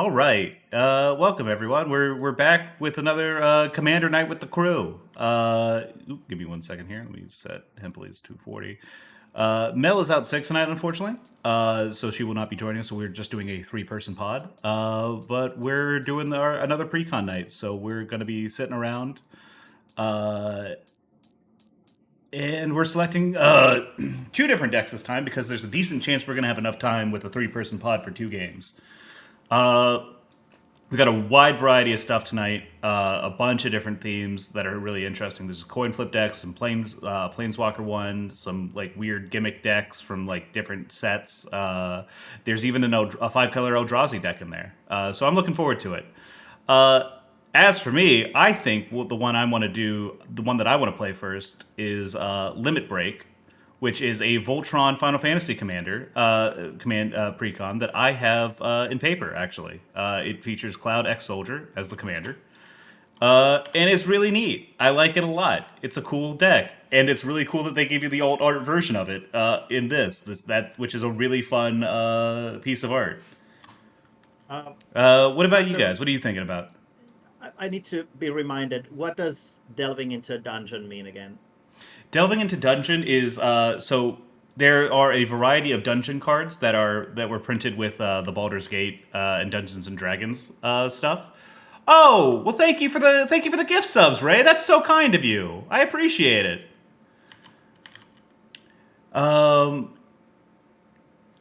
All right. Welcome everyone. We're back with another Commander Night with the crew. Give me 1 second here. Let me set Hempelly's 240. Mel is out sick tonight, unfortunately. So she will not be joining us. So we're just doing a three-person pod. But we're doing another pre-con night. So we're going to be sitting around. Uh, and we're selecting two different decks this time because there's a decent chance we're going to have enough time with a three-person pod for two games. Uh, we got a wide variety of stuff tonight. A bunch of different themes that are really interesting. There's a coin flip decks, some planeswalker one, some like weird gimmick decks from like different sets. There's even a 5-color Eldrazi deck in there. So I'm looking forward to it. Uh, as for me, I think the one I want to do, the one that I want to play first is Limit Break, which is a Voltron Final Fantasy precon that I have in paper. Actually, it features Cloud X Soldier as the commander, and it's really neat. I like it a lot. It's a cool deck, and it's really cool that they gave you the alt art version of it in which is a really fun piece of art. Um, What about you so guys? What are you thinking about? I need to be reminded, what does delving into a dungeon mean again? Delving into dungeon is so there are a variety of dungeon cards that were printed with the Baldur's Gate and Dungeons and Dragons stuff. Oh well, thank you for the gift subs, Ray. That's so kind of you. I appreciate it. Um,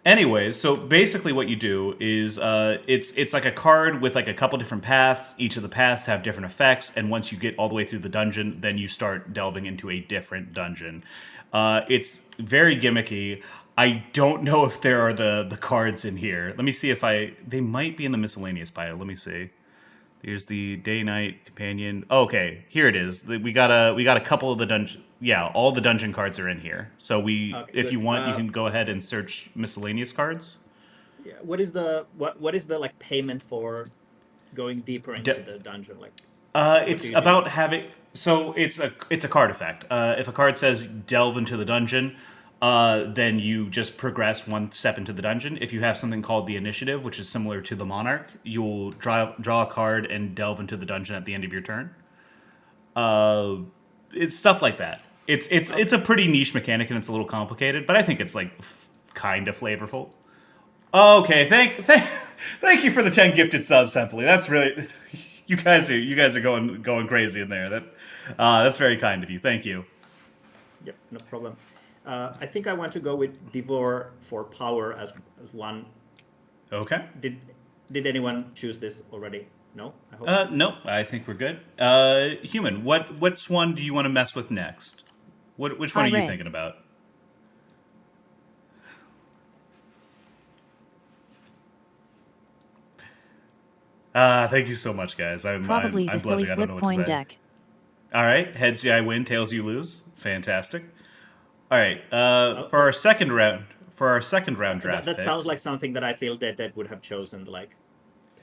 Anyways, so basically what you do is it's like a card with like a couple different paths. Each of the paths have different effects, and once you get all the way through the dungeon, then you start delving into a different dungeon. It's very gimmicky. I don't know if there are the cards in here. Let me see if they might be in the miscellaneous pile. Let me see. Here's the day night companion. Okay, here it is. We got a couple of the dungeon. Yeah, all the dungeon cards are in here. So Okay, if you good. want, you can go ahead and search miscellaneous cards. Yeah, what is the like payment for going deeper into De- the dungeon? Like, what do it's you do? about having. So it's a card effect. If a card says delve into the dungeon, then you just progress one step into the dungeon. If you have something called the initiative, which is similar to the monarch, you'll draw a card and delve into the dungeon at the end of your turn. Uh, it's stuff like that. It's Okay, a pretty niche mechanic and it's a little complicated, but I think it's like kind of flavorful. Okay, thank you for the 10 gifted subs, Hemply. That's really you guys are going crazy in there. That's very kind of you. Thank you. yep, no problem. I think I want to go with Devour for power as one. Okay. Did did anyone choose this already? No, I hope. Nope. I think we're good. Human. Which one do you want to mess with next? Which one Hi, are you Ray. thinking about? Thank you so much, guys. I'm Probably the I'm silly blushing. I don't flip know what to coin say. deck. All right, heads I win, tails you lose. Fantastic. All right, Oh, for our second round draft that sounds picks. like something that I feel Dead would have chosen. Like,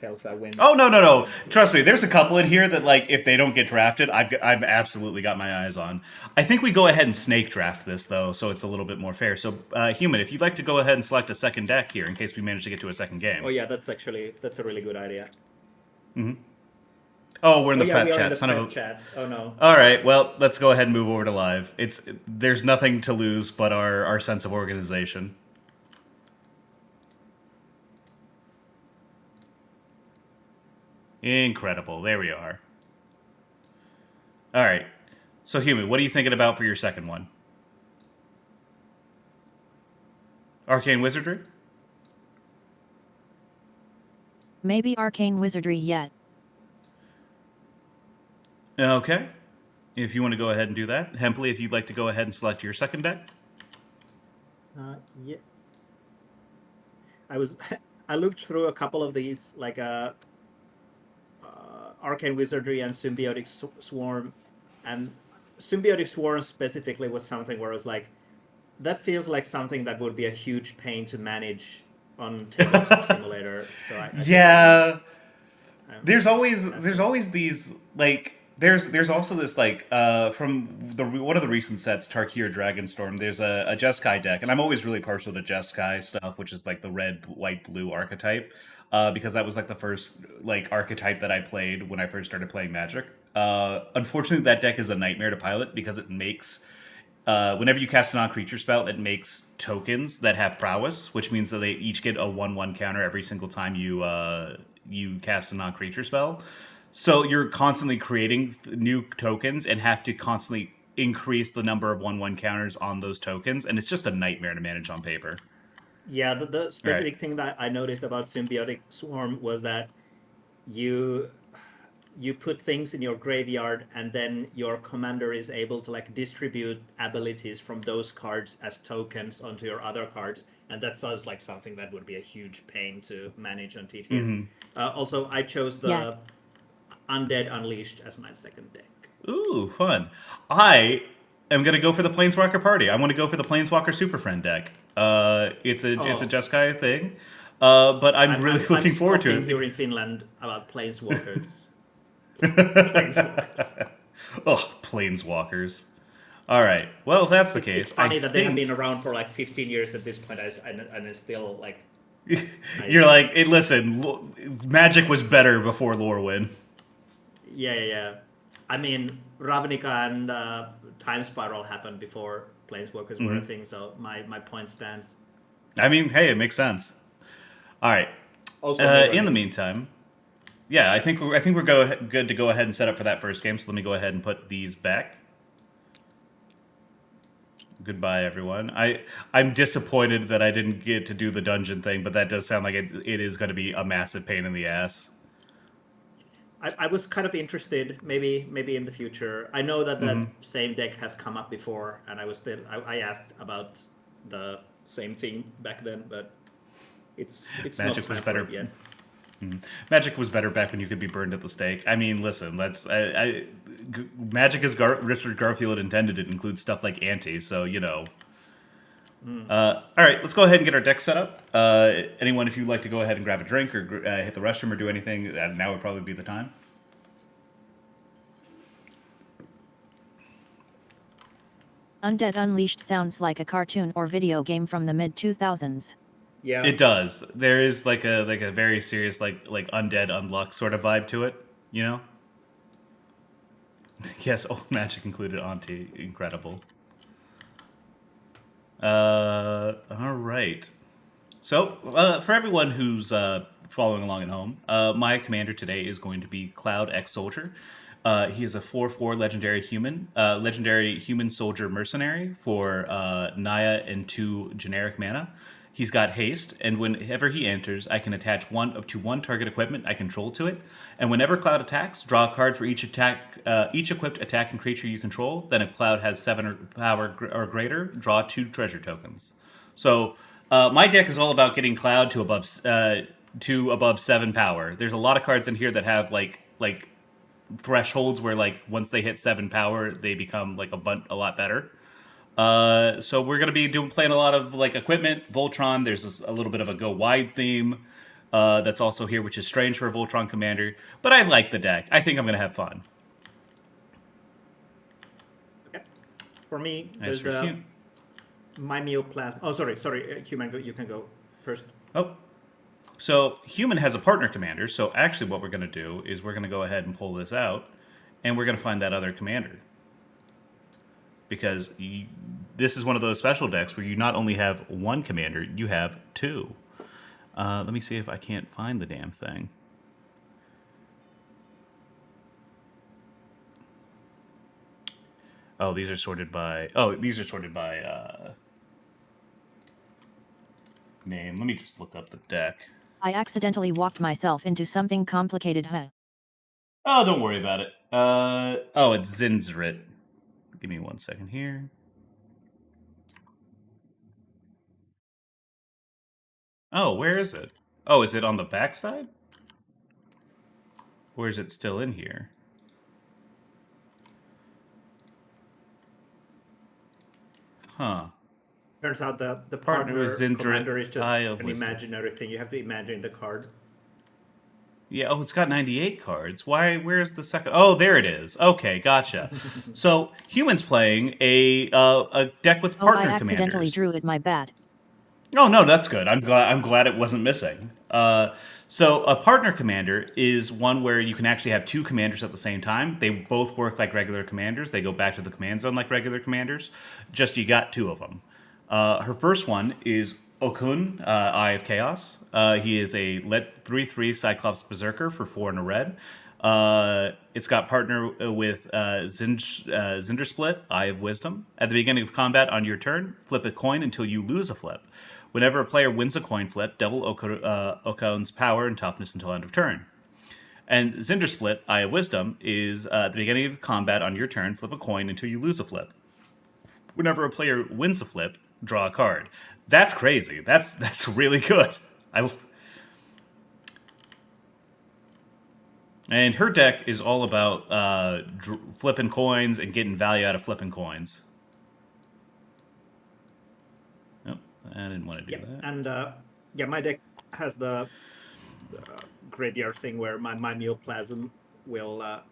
tails I win. Oh no no no! Tails Trust me, lose. there's a couple in here that like if they don't get drafted, I've absolutely got my eyes on. I think we go ahead and snake draft this though, so it's a little bit more fair. So, human, if you'd like to go ahead and select a second deck here in case we manage to get to a second Oh game. yeah, that's a really good idea. Oh, we're in Oh the yeah, we prep are in chat, the son of prep a. chat. Oh no. All right, well, let's go ahead and move over to live. There's nothing to lose but our sense of organization. Incredible. There we are. All right. So, human, what are you thinking about for your second one? Arcane Wizardry? Maybe arcane wizardry yet. Okay. If you want to go ahead and do that. Hempley, if you'd like to go ahead and select your second deck. Yeah, I was. I looked through a couple of these, like Arcane Wizardry and Symbiotic Swarm, and Symbiotic Swarm specifically was something where I was like, that feels like something that would be a huge pain to manage on Tabletop Simulator. So I think Yeah. There's I'm just always gonna. there's always these like there's also this like from the one of the recent sets, Tarkir Dragonstorm. There's a Jeskai deck, and I'm always really partial to Jeskai stuff, which is like the red, white, blue archetype. because that was like the first like archetype that I played when I first started playing Magic. Unfortunately, that deck is a nightmare to pilot because it makes whenever you cast a non-creature spell, it makes tokens that have prowess, which means that they each get a 1/1 counter every single time you cast a non-creature spell. So you're constantly creating new tokens and have to constantly increase the number of 1/1 counters on those tokens, and it's just a nightmare to manage on paper. Yeah, the All right. specific thing that I noticed about Symbiotic Swarm was that you you put things in your graveyard, and then your commander is able to like distribute abilities from those cards as tokens onto your other cards, and that sounds like something that would be a huge pain to manage on TTS. Also, I chose the Yeah. Undead Unleashed as my second deck. Ooh, fun. I am gonna go for the Planeswalker Party. I want to go for the Planeswalker Super Friend deck. It's a Oh. Jeskai thing, but I'm really looking forward to scoffing it. here in Finland about Planeswalkers. Planeswalkers. Oh, Planeswalkers. All right. Well, if that's the case, It's funny I that they have think been around for like 15 years at this point, and it's still like. you're like, hey, listen, Magic was better before Lorwyn. Yeah. I mean, Ravnica and Time Spiral happened before Planeswalkers were a thing, so my point stands. I mean, hey, it makes sense. All right. Also, In the meantime, yeah, I think we're good to go ahead and set up for that first game. So let me go ahead and put these back. Goodbye, everyone. I'm disappointed that I didn't get to do the dungeon thing, but that does sound like it is going to be a massive pain in the ass. I was kind of interested, maybe in the future. I know that that same deck has come up before, and I asked about the same thing back then, but it's Magic not was time better. for it yet. Magic was better back when you could be burned at the stake. I mean, listen, Magic as Richard Garfield intended it includes stuff like Ante, so you know. All right, let's go ahead and get our deck set up. Anyone, if you'd like to go ahead and grab a drink or hit the restroom or do anything, now would probably be the time. Undead Unleashed sounds like a cartoon or video game from the mid-2000s. Yeah, It does. There is like a very serious like undead unluck sort of vibe to it, you know. Yes, old Magic included Auntie. Incredible. All right. So, for everyone who's following along at home, my commander today is going to be Cloud X Soldier. He is a 4/4 legendary human soldier mercenary for Naya and 2 generic mana. He's got haste, and whenever he enters, I can attach one target equipment I control to it. And whenever Cloud attacks, draw a card for each equipped attacking creature you control. Then, if Cloud has 7 power or greater, draw 2 treasure tokens. So, my deck is all about getting Cloud to above 7 power. There's a lot of cards in here that have like thresholds where like once they hit 7 power, they become like a lot better. So we're gonna be playing a lot of like equipment, Voltron. There's a little bit of a go wide theme that's also here, which is strange for a Voltron commander. But I like the deck. I think I'm gonna have fun. okay. For me, As there's for the Mimeoplasm. Oh, sorry, Human. You can go first. Oh, so Human has a partner commander. So actually, what we're gonna do is we're gonna go ahead and pull this out, and we're gonna find that other commander. Because this is one of those special decks where you not only have one commander, you have 2. Let me see if I can't find the damn thing. Oh, these are sorted by name. Let me just look up the deck. I accidentally walked myself into something complicated. Oh, don't worry about it. It's Zinzrit. Give me 1 second here. Oh, where is it? Oh, is it on the backside? Or is it still in here? Huh. Turns out the Partner partner is Zindrit, commander is just Eye of an Wisdom. imaginary thing. You have to imagine the card. Yeah, oh, it's got 98 cards. Where's the second? Oh, there it is. Okay, gotcha. So, Human's playing a deck with Oh, I partner accidentally commanders. drew it, my bad. Oh no, that's good. I'm glad it wasn't missing. So a partner commander is one where you can actually have two commanders at the same time. They both work like regular commanders. They go back to the command zone like regular commanders. Just you got two of them. Her first one is Okun, Eye of Chaos. He is a 3/3 Cyclops Berserker for 4 and a red. It's got partner with Zindersplit, Eye of Wisdom. At the beginning of combat on your turn, flip a coin until you lose a flip. Whenever a player wins a coin flip, double Okon's power and toughness until end of turn. And Zindersplit, Eye of Wisdom, is at the beginning of combat on your turn, flip a coin until you lose a flip. Whenever a player wins a flip, draw a card. That's crazy. That's really good. And her deck is all about flipping coins and getting value out of flipping coins. Nope, I didn't want to do that. And my deck has the graveyard thing where my Mymioplasm will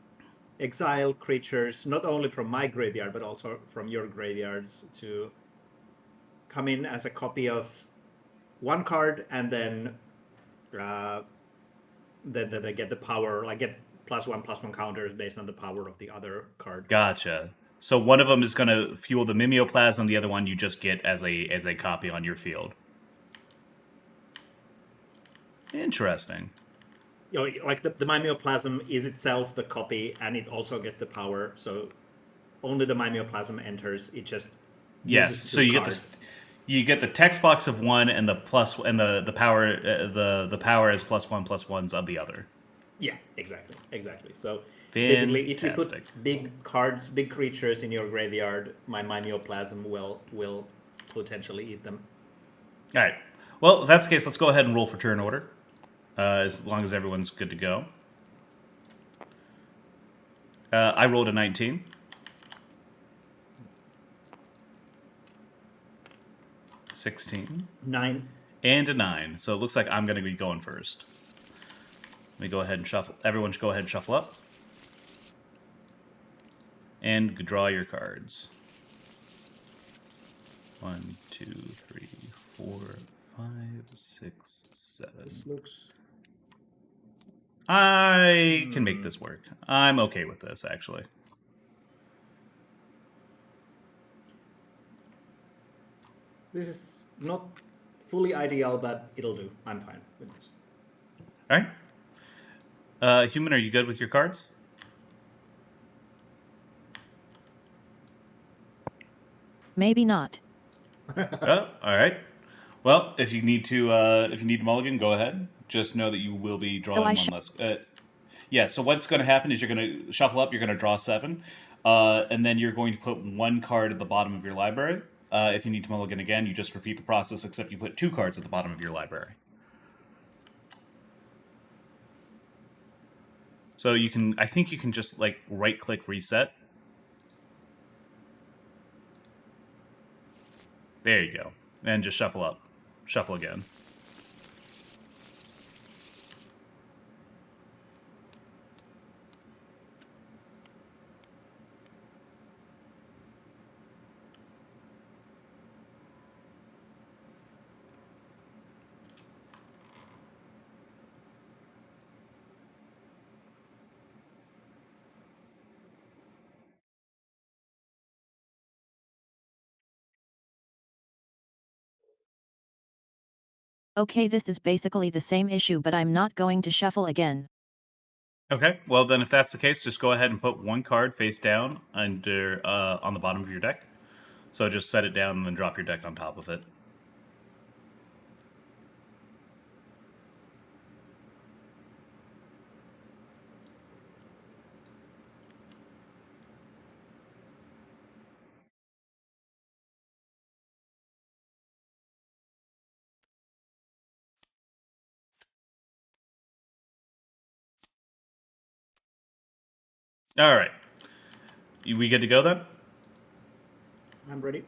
exile creatures not only from my graveyard but also from your graveyards to come in as a copy of one card, and then they get the power, like get +1/+1 counters based on the power of the other card. Gotcha. So one of them is going to fuel the Mimeoplasm, the other one you just get as a copy on your field. Interesting. You know, like the Mymioplasm is itself the copy, and it also gets the power. So only the Mymioplasm enters. It just yes. So you get the text box of one and the plus and the power the power as +1/+1s of the other. Yeah, exactly. So Fantastic. basically, if you put big cards, big creatures in your graveyard, my Mymioplasm will potentially eat them. All right. Well, if that's the case, let's go ahead and roll for turn order. As long as everyone's good to go. I rolled a 19. $16. 9. And a 9. So it looks like I'm going to be going first. Let me go ahead and shuffle. Everyone should go ahead and shuffle up. And draw your cards. 1, 2, 3, 4, 5, 6, 7. This looks... I can make this work. I'm okay with this, actually. This is not fully ideal, but it'll do. I'm fine with this. All right. Human, are you good with your cards? Maybe not. Oh, all right. Well, if you need to mulligan, go ahead. Just know that you will be drawing one less. Yeah. So what's going to happen is you're going to shuffle up. You're going to draw 7, and then you're going to put one card at the bottom of your library. If you need to mulligan again, you just repeat the process, except you put 2 cards at the bottom of your library. So you can, I think you can just like right-click reset. There you go. And just shuffle up. Shuffle again. Okay, this is basically the same issue, but I'm not going to shuffle again. Okay, well then if that's the case, just go ahead and put one card face down under on the bottom of your deck. So just set it down and then drop your deck on top of it. All right. We good to go then? I'm ready.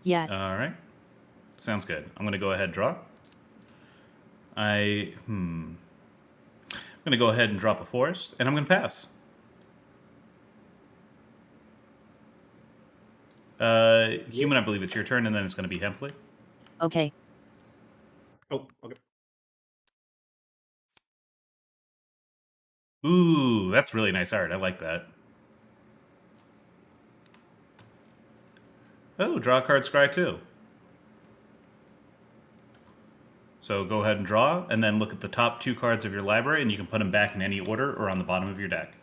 Yeah. All right. Sounds good. I'm going to go ahead and draw. I'm going to go ahead and drop a forest, and I'm going to pass. Human, I believe it's your turn, and then it's going to be Hempley. Okay. Oh, okay. Ooh, that's really nice art. I like that. Oh, draw a card, scry 2. So go ahead and draw, and then look at the top 2 cards of your library, and you can put them back in any order or on the bottom of your deck.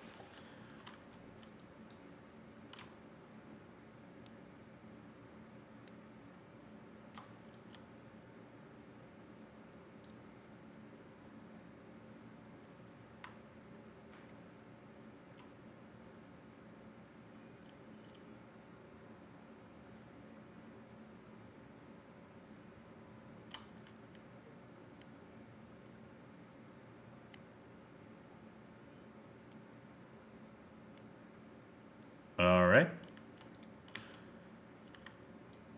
All right.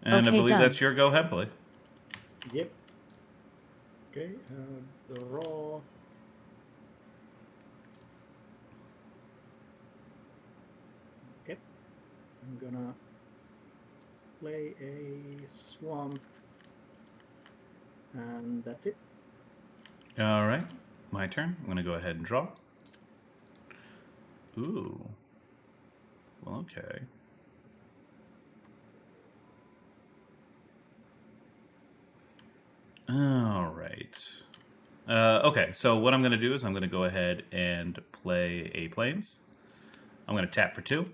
And I Okay, believe done. that's your go, Hempley. Yep. Okay, the raw. Okay, I'm gonna play a swamp, and that's it. All right. My turn. I'm going to go ahead and draw. Ooh. Well, okay. All right. Okay, so what I'm going to do is I'm going to go ahead and play a Plains. I'm going to tap for 2.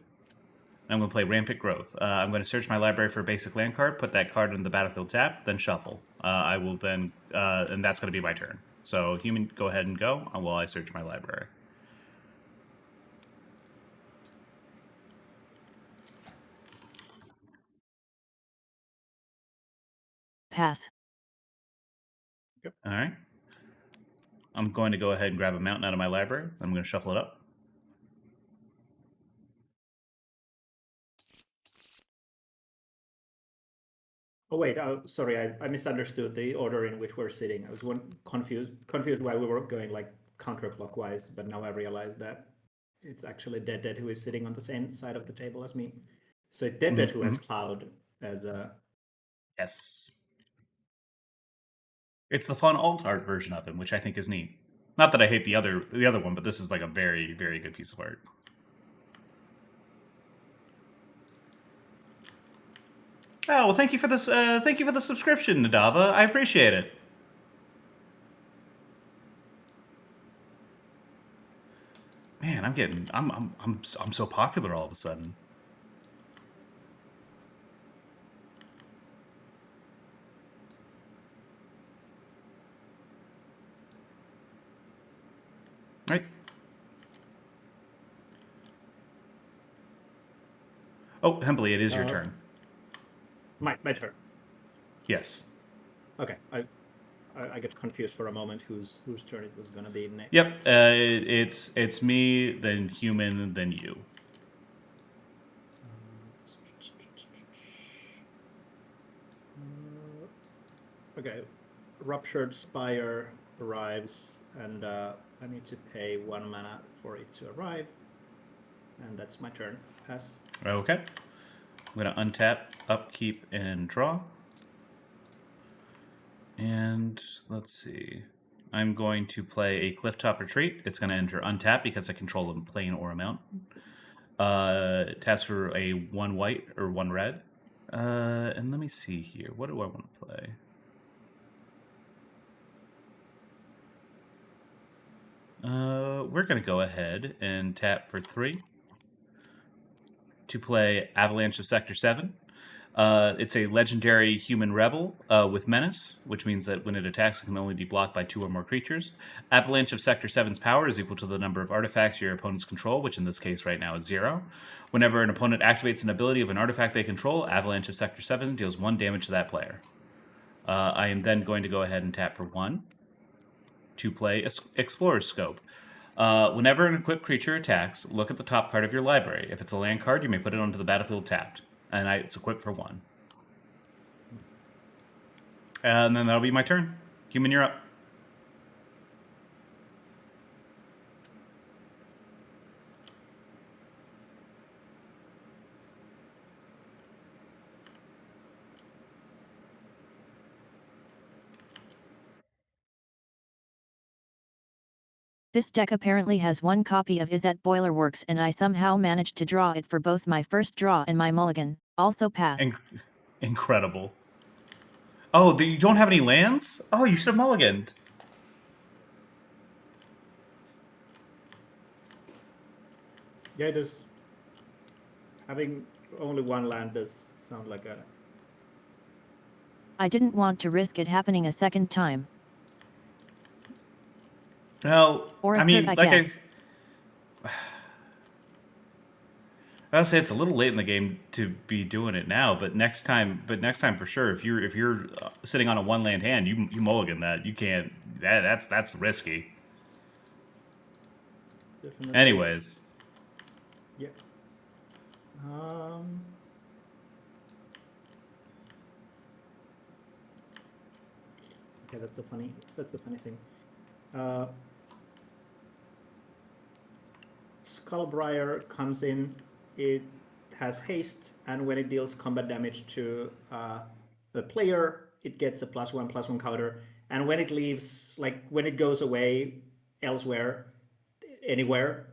I'm going to play Rampant Growth. I'm going to search my library for a basic land card, put that card in the battlefield tap, then shuffle. I will then, and that's going to be my turn. So, human, go ahead and go while I search my library. Path. All right. I'm going to go ahead and grab a mountain out of my library. I'm going to shuffle it up. Oh wait, sorry, I misunderstood the order in which we're sitting. I was confused why we were going like counterclockwise, but now I realized that it's actually Dead who is sitting on the same side of the table as me. So it's Dead who has Cloud as a. Yes. It's the fun alt art version of him, which I think is neat. Not that I hate the other one, but this is like a very, very good piece of art. Oh, well, thank you for this. Thank you for the subscription, Nadava. I appreciate it. Man, I'm so popular all of a sudden. Right. Oh, Hembley, it is your turn. My turn. Yes. Okay, I get confused for a moment whose turn it was gonna be next. Yep. It's me, then human, then you. Okay, Ruptured Spire arrives, and I need to pay 1 mana for it to arrive, and that's my turn. Pass. Okay. I'm gonna untap, upkeep, and draw. And let's see. I'm going to play a Clifftop Retreat. It's going to enter untap because I control a plane or a mountain. Task for a 1 white or 1 red. And let me see here. What do I want to play? We're going to go ahead and tap for 3 to play Avalanche of Sector 7. It's a legendary human rebel with menace, which means that when it attacks, it can only be blocked by 2 or more creatures. Avalanche of Sector 7's power is equal to the number of artifacts your opponents control, which in this case right now is 0. Whenever an opponent activates an ability of an artifact they control, Avalanche of Sector 7 deals 1 damage to that player. I am then going to go ahead and tap for 1 to play Explorer's Scope. Whenever an equipped creature attacks, look at the top card of your library. If it's a land card, you may put it onto the battlefield tapped. And it's equipped for 1. And then that'll be my turn. Human, you're up. This deck apparently has one copy of Is That Boiler Works, and I somehow managed to draw it for both my first draw and my mulligan. Also pass. Incredible. Oh, you don't have any lands? Oh, you should have mulliganed. Yeah, it is. Having only one land does sound like a... I didn't want to risk it happening a second time. Well, Or a I mean, third, I like guess. I'll say it's a little late in the game to be doing it now, but next time for sure. If you're sitting on a one land hand, you mulligan that. You can't. That's risky. Definitely. Anyways, Yeah. Okay, that's a funny thing. Skullbriar comes in. It has haste, and when it deals combat damage to the player, it gets a +1/+1 counter. And when it leaves, like when it goes away elsewhere, anywhere,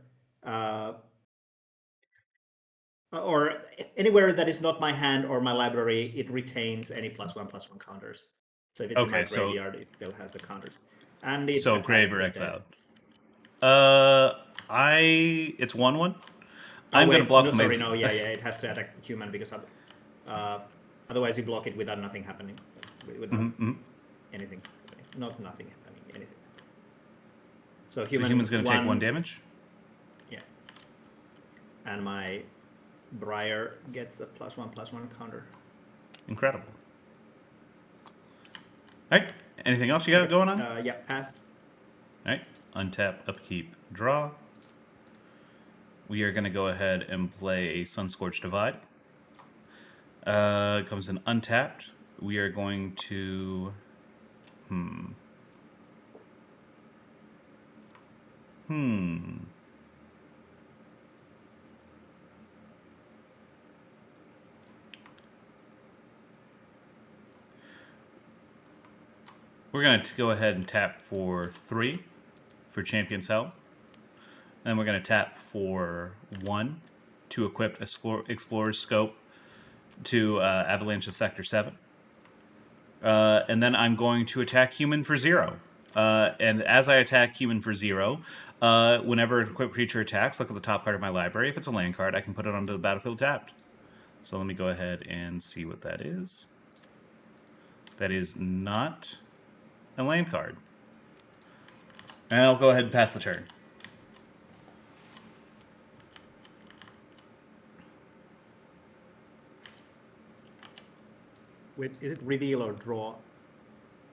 or anywhere that is not my hand or my library, it retains any +1/+1 counters. So if it's in my okay, so graveyard, it still has the counters, and it so attacks grave or the exiled. dead. It's 1/1. Oh I'm gonna wait, block no, the sorry, maze. no, yeah, it has to attack human because otherwise you block it without nothing happening, without anything happening, not nothing happening, anything. So So human's gonna take 1 damage. Yeah, and my Briar gets a +1/+1 counter. Incredible. All right. Anything else you got going on? Yeah, pass. All right. Untap, upkeep, draw. We are going to go ahead and play a Sunscorched Divide. Comes in untapped. We are going to... We're going to go ahead and tap for 3 for Champion's Help. Then we're going to tap for 1 to equip Explorer's Scope to Avalanche's Sector 7. And then I'm going to attack human for 0. And as I attack human for 0, whenever an equipped creature attacks, look at the top card of my library. If it's a land card, I can put it onto the battlefield tapped. So let me go ahead and see what that is. That is not a land card. And I'll go ahead and pass the turn. Wait, is it reveal or draw?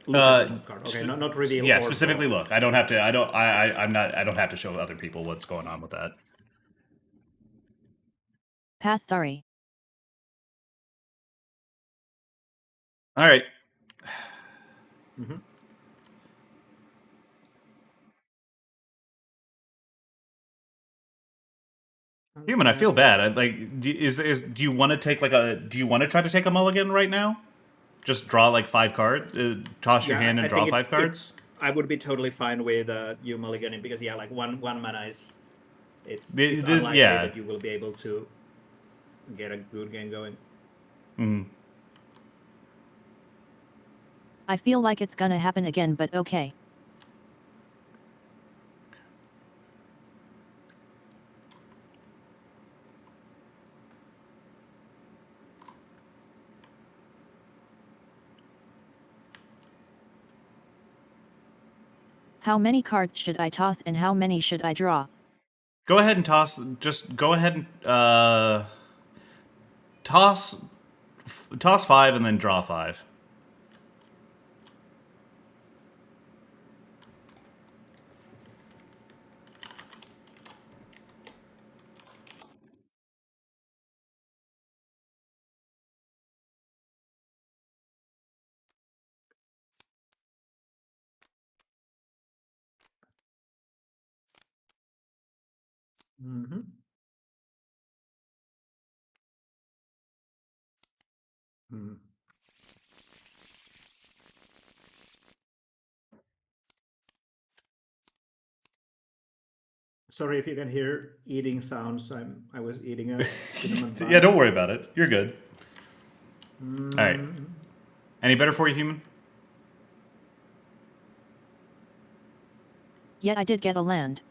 Look at the card. Okay, not reveal. Yeah, or specifically draw. look. I don't have to. I don't have to show other people what's going on with that. Pass, sorry. All right. Human, I feel bad. Do you want to take do you want to try to take a mulligan right now? Just draw like 5 cards, toss your hand and draw 5 cards. I would be totally fine with you mulliganing because like one mana is it's This- unlikely yeah. that you will be able to get a good game going. I feel like it's gonna happen again, but okay. How many cards should I toss and how many should I draw? Go ahead and toss. Just go ahead and toss 5 and then draw 5. Mm-hmm. Mm. Sorry if you can hear eating sounds. I was eating a cinnamon bun. Yeah, don't worry about it. You're good. Mm, All right. Any better for you, human? Yet I did get a land.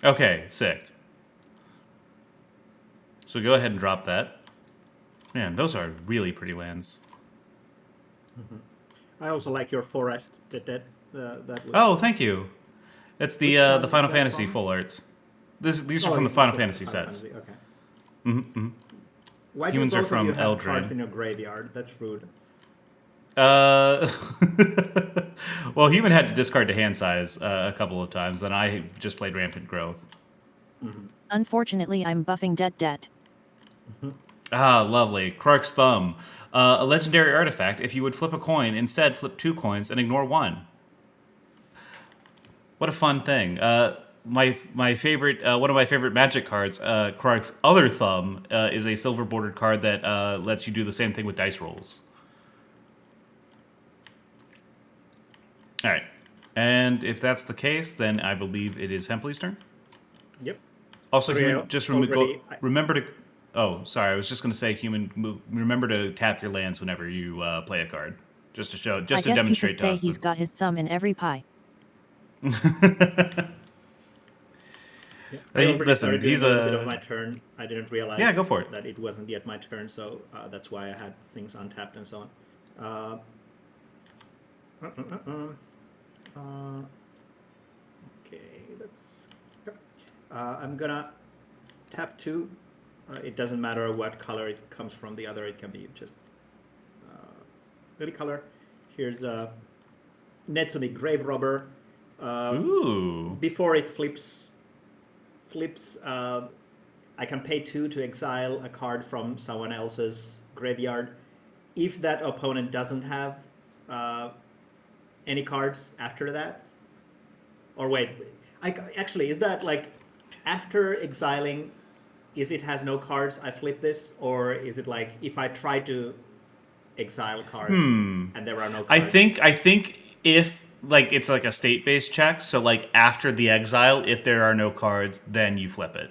Okay, sick. So go ahead and drop that. Man, those are really pretty lands. I also like your forest. That was. Oh, thank you. It's Which the one the is Final that Fantasy from? full arts. These are Oh, from the it's Final also Fantasy Final sets. Fantasy, okay. Mm-hmm. Why Humans do are both from of you have Eldrin. cards in your graveyard? That's rude. Well, human had to discard to hand size a couple of times, then I just played rampant growth. Unfortunately, I'm buffing debt. Ah, lovely. Krark's Thumb. A legendary artifact. If you would flip a coin, instead flip 2 coins and ignore 1. What a fun thing. My favorite one of my favorite Magic cards, Krark's Other Thumb, is a silver bordered card that lets you do the same thing with dice rolls. All right, and if that's the case, then I believe it is Hempley's turn. Yep. Also, Sorry, human, I just already- remember to. Oh, sorry. I was just going to say, human. Remember to tap your lands whenever you play a card, just to show, I just to guess you demonstrate could to say us. he's got his thumb in every pie. Yeah, I Hey, already listen, started doing he's a little bit of a. my turn. I didn't realize Yeah, go for it. that it wasn't yet my turn, so that's why I had things untapped and so on. Uh, okay, let's. Yep. I'm gonna tap 2. It doesn't matter what color it comes from the other. It can be just any color. Here's a Netsumi Grave Robber. Ooh. Before it flips, I can pay 2 to exile a card from someone else's graveyard. If that opponent doesn't have any cards after that, or wait, actually, is that like after exiling, if it has no cards, I flip this, or is it like if I try to exile cards and there are no cards? I think if like it's like a state based check, so like after the exile, if there are no cards, then you flip it.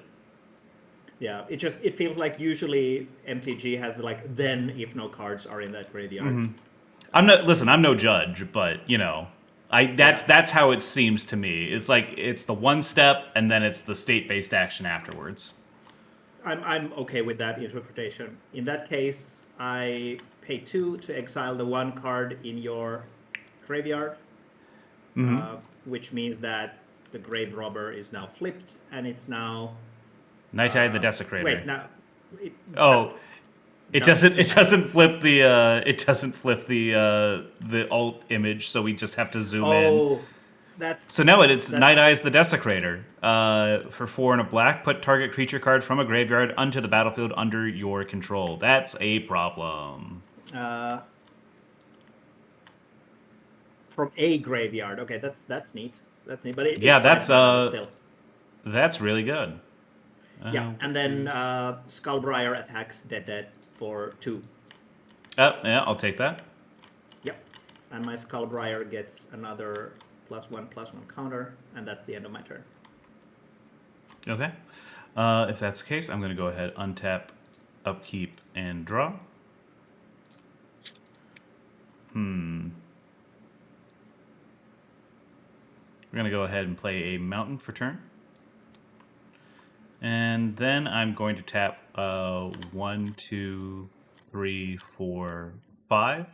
Yeah, it feels like usually MTG has the like then if no cards are in that graveyard. I'm no judge, but you know, that's how it seems to me. It's like it's the one step and then it's the state based action afterwards. I'm okay with that interpretation. In that case, I pay 2 to exile the 1 card in your graveyard, which means that the Grave Robber is now flipped, and it's now Night Eye the Desecrator. wait now. It doesn't flip the alt image, so we just have to zoom in. Oh, that's So now it's that's, Night Eyes the Desecrator. For 4 and a black, put target creature card from a graveyard onto the battlefield under your control. That's a problem. from a graveyard. Okay, that's neat. That's neat. But Yeah, it's fine, still. that's really good. Yeah, and then Skullbriar attacks Dead for 2. Yeah, I'll take that. Yep. And my Skullbriar gets another +1/+1 counter, and that's the end of my turn. Okay. If that's the case, I'm going to go ahead, untap, upkeep, and draw. We're going to go ahead and play a mountain for turn. And then I'm going to tap 1, 2, 3, 4, 5.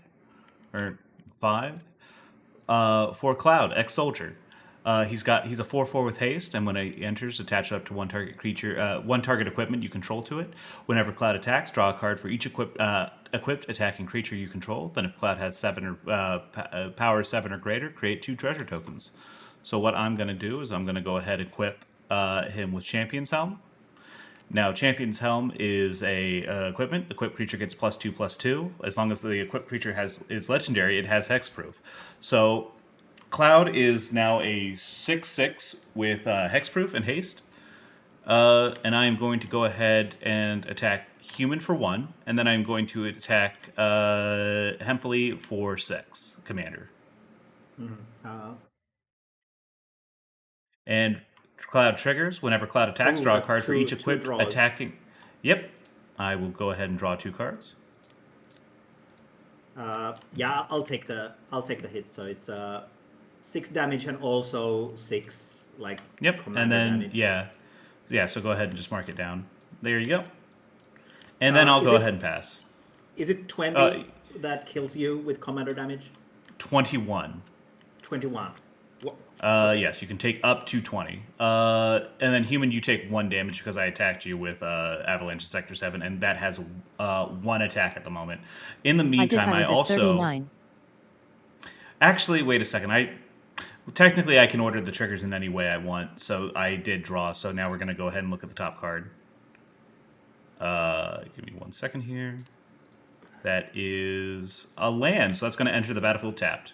Or 5. For Cloud, ex-soldier. He's a 4/4 with haste, and when he enters, attach it up to one target creature, one target equipment you control to it. Whenever Cloud attacks, draw a card for each equipped attacking creature you control. Then, if Cloud has 7 or power 7 or greater, create 2 treasure tokens. So what I'm going to do is I'm going to go ahead and equip him with Champion's Helm. Now, Champion's Helm is a equipment. Equipped creature gets +2/+2. As long as the equipped creature is legendary, it has hexproof. So, Cloud is now a 6/6 with hexproof and haste. And I am going to go ahead and attack Human for 1, and then I'm going to attack Hempley for 6, Commander. And Cloud triggers. Whenever Cloud attacks, Ooh, draw a that's card for each two equipped draws. attacking. Yep. I will go ahead and draw 2 cards. Yeah, I'll take the hit. So it's 6 damage and also 6 like Yep. commander And then damage. yeah. So go ahead and just mark it down. There you go. And then I'll Is go it- ahead and pass. Is it 20 Uh, that kills you with commander damage? 21. 21. Yes, you can take up to 20. And then human, you take 1 damage because I attacked you with Avalanche Sector 7, and that has 1 attack at the moment. In the meantime, I I was at also... 39. Actually, wait a second. Technically, I can order the triggers in any way I want, so I did draw. So now we're going to go ahead and look at the top card. Give me 1 second here. That is a land, so that's going to enter the battlefield tapped.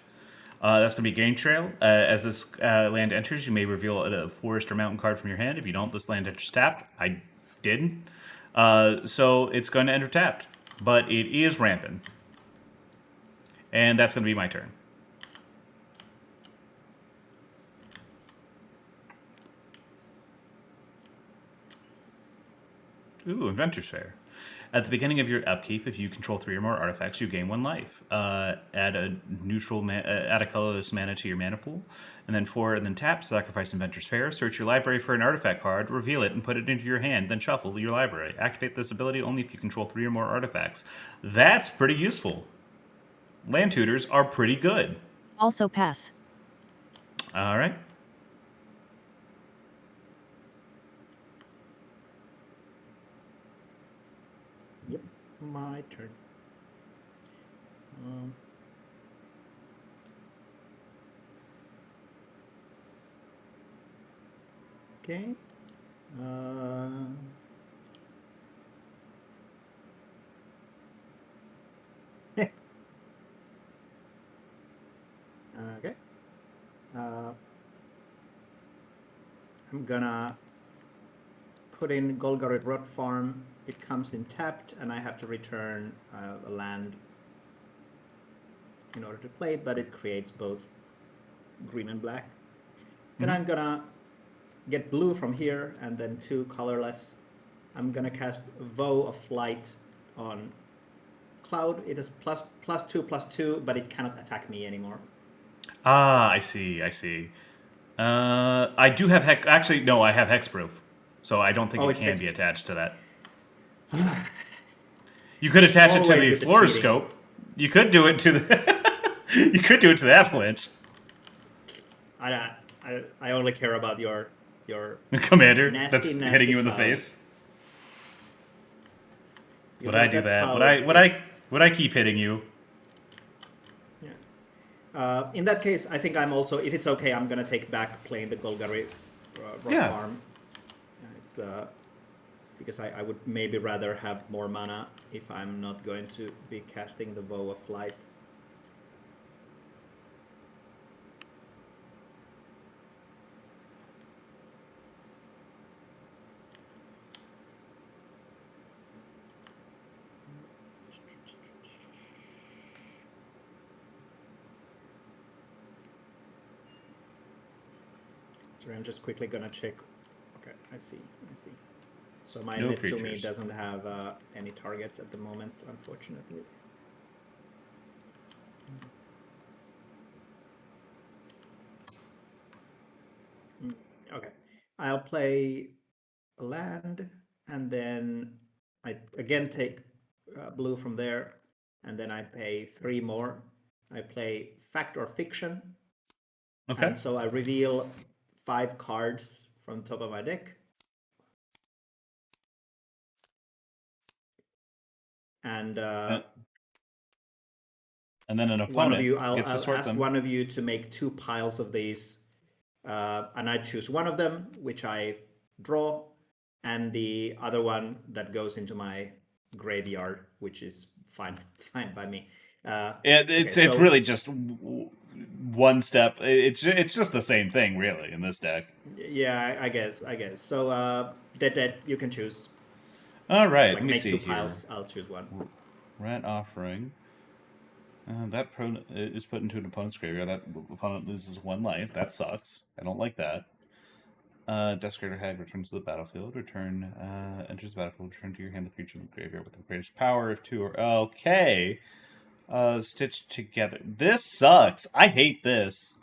That's going to be Game Trail. As this land enters, you may reveal a forest or mountain card from your hand. If you don't, this land enters tapped. I didn't. So it's going to enter tapped. But it is rampant. And that's going to be my turn. Ooh, Inventor's Fair. At the beginning of your upkeep, if you control 3 or more artifacts, you gain 1 life. Add a colorless mana to your mana pool, and then tap, sacrifice Inventor's Fair, search your library for an artifact card, reveal it, and put it into your hand, then shuffle your library. Activate this ability only if you control 3 or more artifacts. That's pretty useful. Land tutors are pretty good. Also pass. All right. Yep, my turn. Okay. Okay. I'm gonna put in Golgari Rot Farm. It comes in tapped, and I have to return a land in order to play it, but it creates both green and black. Then I'm gonna get blue from here, and then 2 colorless. I'm gonna cast Vow of Flight on Cloud. It is +2/+2, but it cannot attack me anymore. Ah, I see. I do have Hex... Actually, no, I have Hexproof. So I don't think it can be attached to that. You could attach it to the Explorer Scope. You could do it to the... You could do it to the Avalanche. I only care about your Commander nasty, that's nasty hitting you in the cloud. face. You Would I do that? Would I keep hitting you? Yeah. In that case, I think I'm also, if it's okay, I'm gonna take back playing the Golgari Rock Farm. It's because I would maybe rather have more mana if I'm not going to be casting the Vow of Flight. So I'm just quickly gonna check. Okay, I see. So my No Mitsumi creatures. doesn't have any targets at the moment, unfortunately. Okay, I'll play a land, and then I again take blue from there, and then I pay 3 more. I play Fact or Fiction. Okay. And so I reveal 5 cards from the top of my deck. And then an opponent one of you, I'll gets to sort ask them. one of you to make 2 piles of these, and I choose one of them, which I draw, and the other one that goes into my graveyard, which is fine by me. It's really just one step. It's just the same thing, really, in this deck. Yeah, I guess. So, dead, you can choose. All right, Like, let me make see 2 here. piles. I'll choose one. Rat Offering. That is put into an opponent's graveyard. That opponent loses 1 life. That sucks. I don't like that. Desecrator Hag returns to the battlefield. Enters the battlefield. Return to your hand the creature in the graveyard with the greatest power of 2 or... Okay. Stitched together. This sucks. I hate this.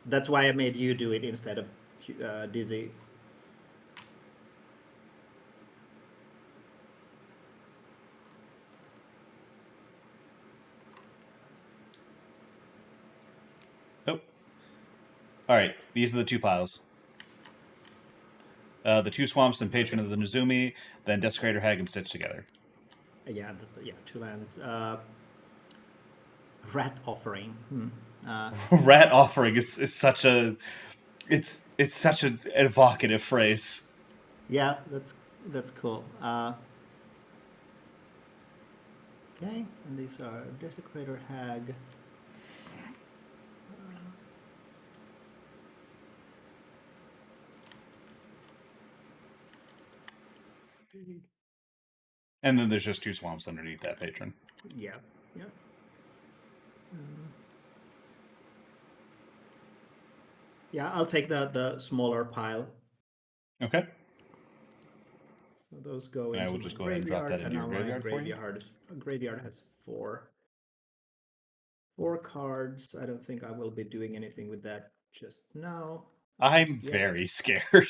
That's why I made you do it instead of Dizzy. Oh. Alright, these are the 2 piles. The 2 swamps and Patron of the Nozumi, then Desecrator Hag and Stitch together. Yeah, 2 lands. Rat Offering. Rat Offering is such a... It's such an evocative phrase. Yeah, that's cool. Okay, and these are Desecrator Hag. And then there's just 2 swamps underneath that Patron. Yeah. Yeah, I'll take the smaller pile. Okay. So those go And into I will my just go ahead and drop graveyard, that and into your now my graveyard for you. graveyard has 4 cards. I don't think I will be doing anything with that just now. I'm very scared.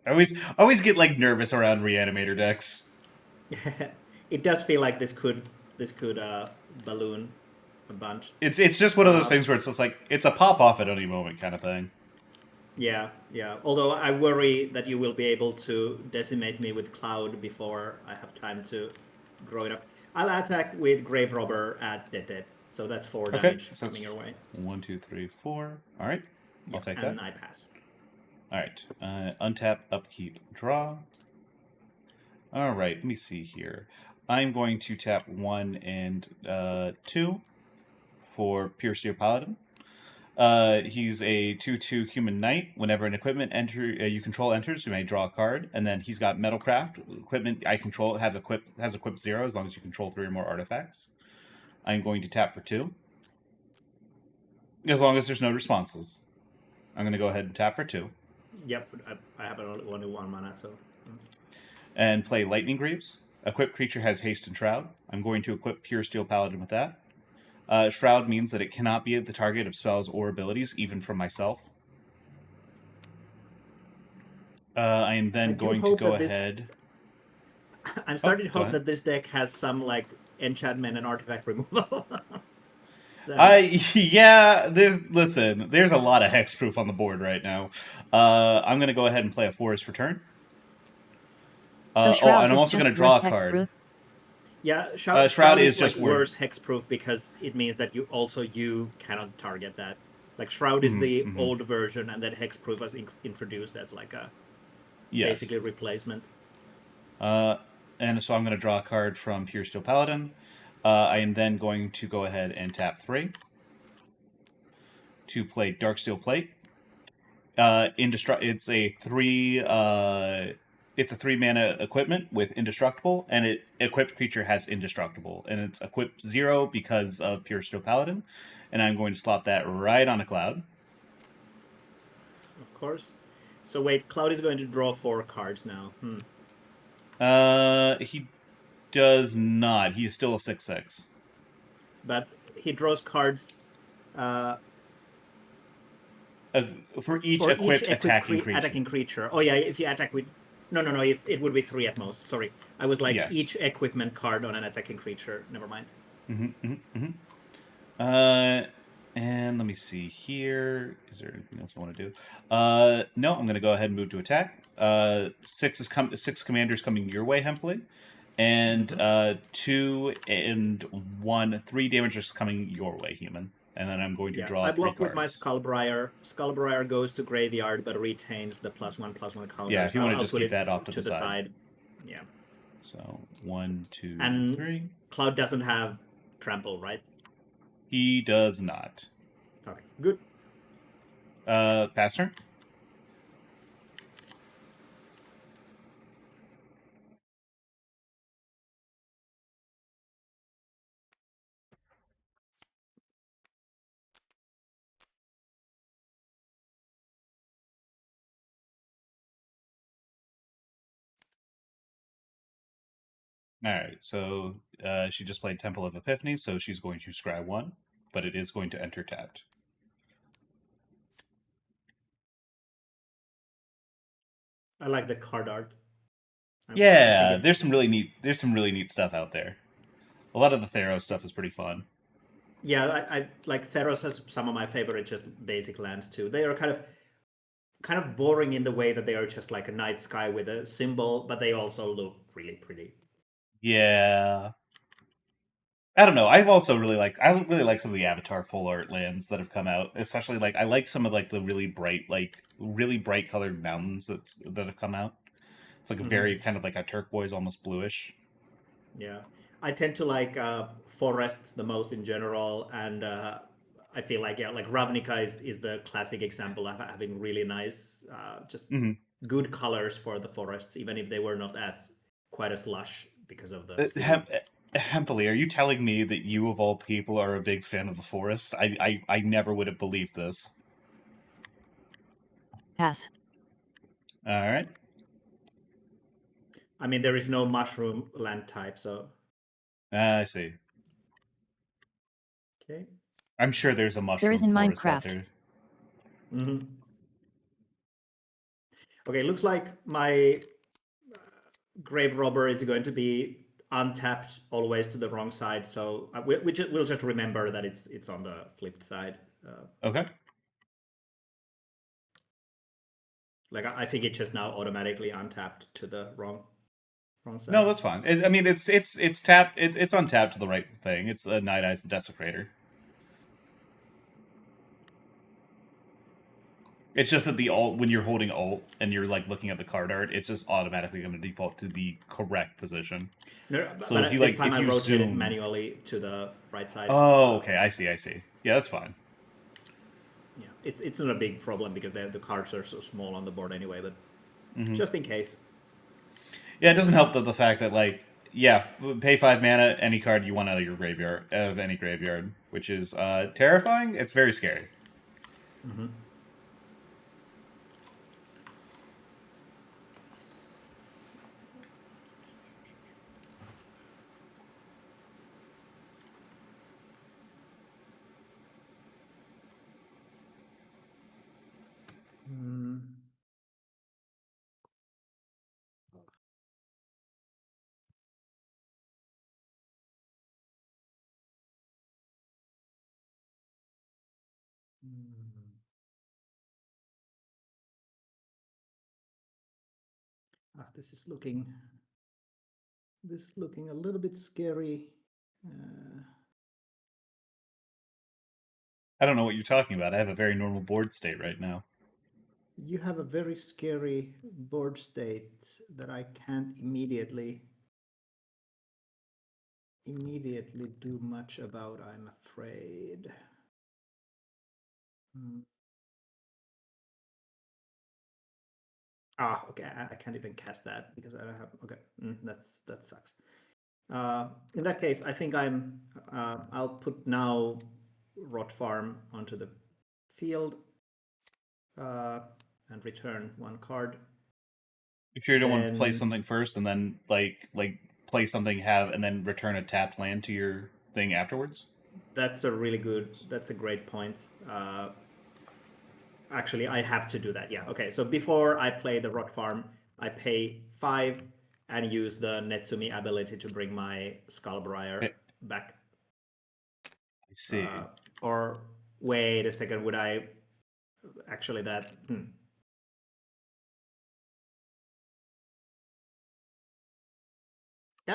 I always get like nervous around reanimator decks. It does feel like this could balloon a bunch. It's just one of those things where it's just like it's a pop off at any moment kind of thing. Yeah. Although I worry that you will be able to decimate me with Cloud before I have time to grow it up. I'll attack with Grave Robber at dead. So that's 4 damage so coming your way. 1, 2, 3, 4. All right, I'll take that. And I pass. All right, untap, upkeep, draw. All right, let me see here. I'm going to tap 1 and 2 for Pure Steel Paladin. He's a 2/2 human knight. Whenever an equipment you control enters, you may draw a card. And then he's got Metalcraft. Equipment I control has equip 0 as long as you control 3 or more artifacts. I'm going to tap for 2. As long as there's no responses. I'm going to go ahead and tap for 2. Yep, I have only 1 mana, so... And play Lightning Greaves. Equipped creature has Haste and Shroud. I'm going to equip Pure Steel Paladin with that. Shroud means that it cannot be the target of spells or abilities, even from myself. I am then going to go ahead... I'm starting to hope that this deck has some, like, enchantment and artifact removal. Yeah, there's a lot of hexproof on the board right now. I'm going to go ahead and play a Forest for turn. And I'm also going to draw a card. Hexproof? Yeah, Shroud is just like worse hexproof because it means that you cannot target that. Like Shroud is the old version, and then hexproof was introduced as like a basically replacement. And so I'm going to draw a card from Pure Steel Paladin. I am then going to go ahead and tap 3 to play Darksteel Plate. It's a 3 mana equipment with Indestructible, and it equipped creature has Indestructible, and it's equipped 0 because of Pure Steel Paladin, and I'm going to slot that right on a Cloud. Of course. So wait, Cloud is going to draw 4 cards now. He does not. He is still a 6/6. But he draws cards for each equipped attacking creature. Oh yeah, if you attack with... No, it would be 3 at most. Sorry. I was like, each equipment card on an attacking creature. Never mind. And let me see here. Is there anything else I want to do? No, I'm going to go ahead and move to attack. 6 commanders coming your way, Hempley. And 2 and 1, 3 damage is coming your way, human. And then I'm going to draw. I block with my Skullbriar. Skullbriar goes to graveyard, but retains the +1/+1 counter. Yeah, if you want to just keep that off to the side. Yeah. So 1, 2, and 3. Cloud doesn't have trample, right? He does not. Okay, good. Pass turn. All right, so she just played Temple of Epiphany, so she's going to scry 1, but it is going to enter tapped. I like the card art. I think Yeah, it. there's some really neat stuff out there. A lot of the Theros stuff is pretty fun. Yeah, I like Theros has some of my favorite just basic lands too. They are kind of boring in the way that they are just like a night sky with a symbol, but they also look really pretty. Yeah, I don't know. I really like some of the Avatar full art lands that have come out. Especially like I like some of like the really bright colored mountains that have come out. It's like a Hmm. very kind of like a turquoise, almost bluish. Yeah, I tend to like forests the most in general, and I feel like like Ravnica is the classic example of having really nice, just Hmm. good colors for the forests, even if they were not as quite as lush because of the Hem- city. Hempely, are you telling me that you of all people are a big fan of the forest? I never would have believed this. Pass. All right. I mean, there is no mushroom land type, so I see. okay. I'm sure there's a There is mushroom in forest out Minecraft. there. Hmm. Okay, looks like my grave robber is going to be untapped always to the wrong side, so we'll just remember that it's on the flipped side. Okay. Like I think it just now automatically untapped to the wrong No, side. that's fine. I mean, it's tapped. It's untapped to the right thing. It's a Night Eyes the Desecrator. It's just that the alt when you're holding alt and you're like looking at the card art, it's just automatically going to default to the correct position. No, So but this time if I you rotated zoom, manually to the right side. oh, okay, I see, I see. Yeah, that's fine. Yeah, it's not a big problem because the cards are so small on the board anyway. But Hmm. just in case. Yeah, it doesn't help that the fact that like yeah, pay 5 mana any card you want out of your graveyard of any graveyard, which is terrifying. It's very scary. Hmm. Mm. Mm. This is looking. This is looking a little bit scary. Uh, I don't know what you're talking about. I have a very normal board state right now. you have a very scary board state that I can't immediately do much about, I'm afraid. Mm. Okay. I can't even cast that because I don't have. Okay, that sucks. In that case, I think I'll put now Rot Farm onto the field uh, and return one card. You sure you don't want to play Then something first and then like play something have and then return a tapped land to your thing afterwards? that's a really good. That's a great point. Actually, I have to do that. Yeah. Okay. So before I play the Rot Farm, I pay 5 and use the Netsumi ability to bring my Skullbriar I back. see. Or wait a second, would I actually that?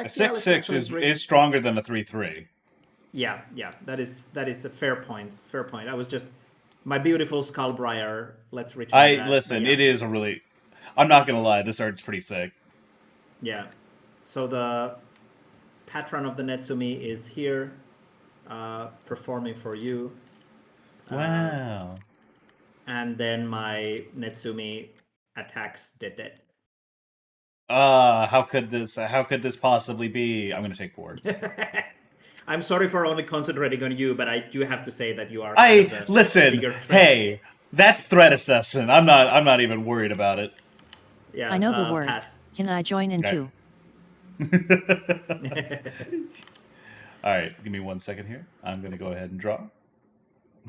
A Yeah, six let's six actually bring. is stronger than a 3/3. Yeah, that is a fair point. Fair point. I was just my beautiful Skullbriar. Let's return I that. But listen. yeah, It is a really. I'm not gonna lie. This art's pretty sick. yeah. So the patron of the Netsumi is here, performing for you. Wow. And then my Netsumi attacks dead. How could this? How could this possibly be? I'm gonna take 4. I'm sorry for only concentrating on you, but I do have to say that you are kind of I the listen. bigger threat. Hey, that's threat assessment. I'm not. I'm not even worried about it. Yeah, I know the word. pass. Can I join in Okay. too? All right, give me 1 second here. I'm going to go ahead and draw.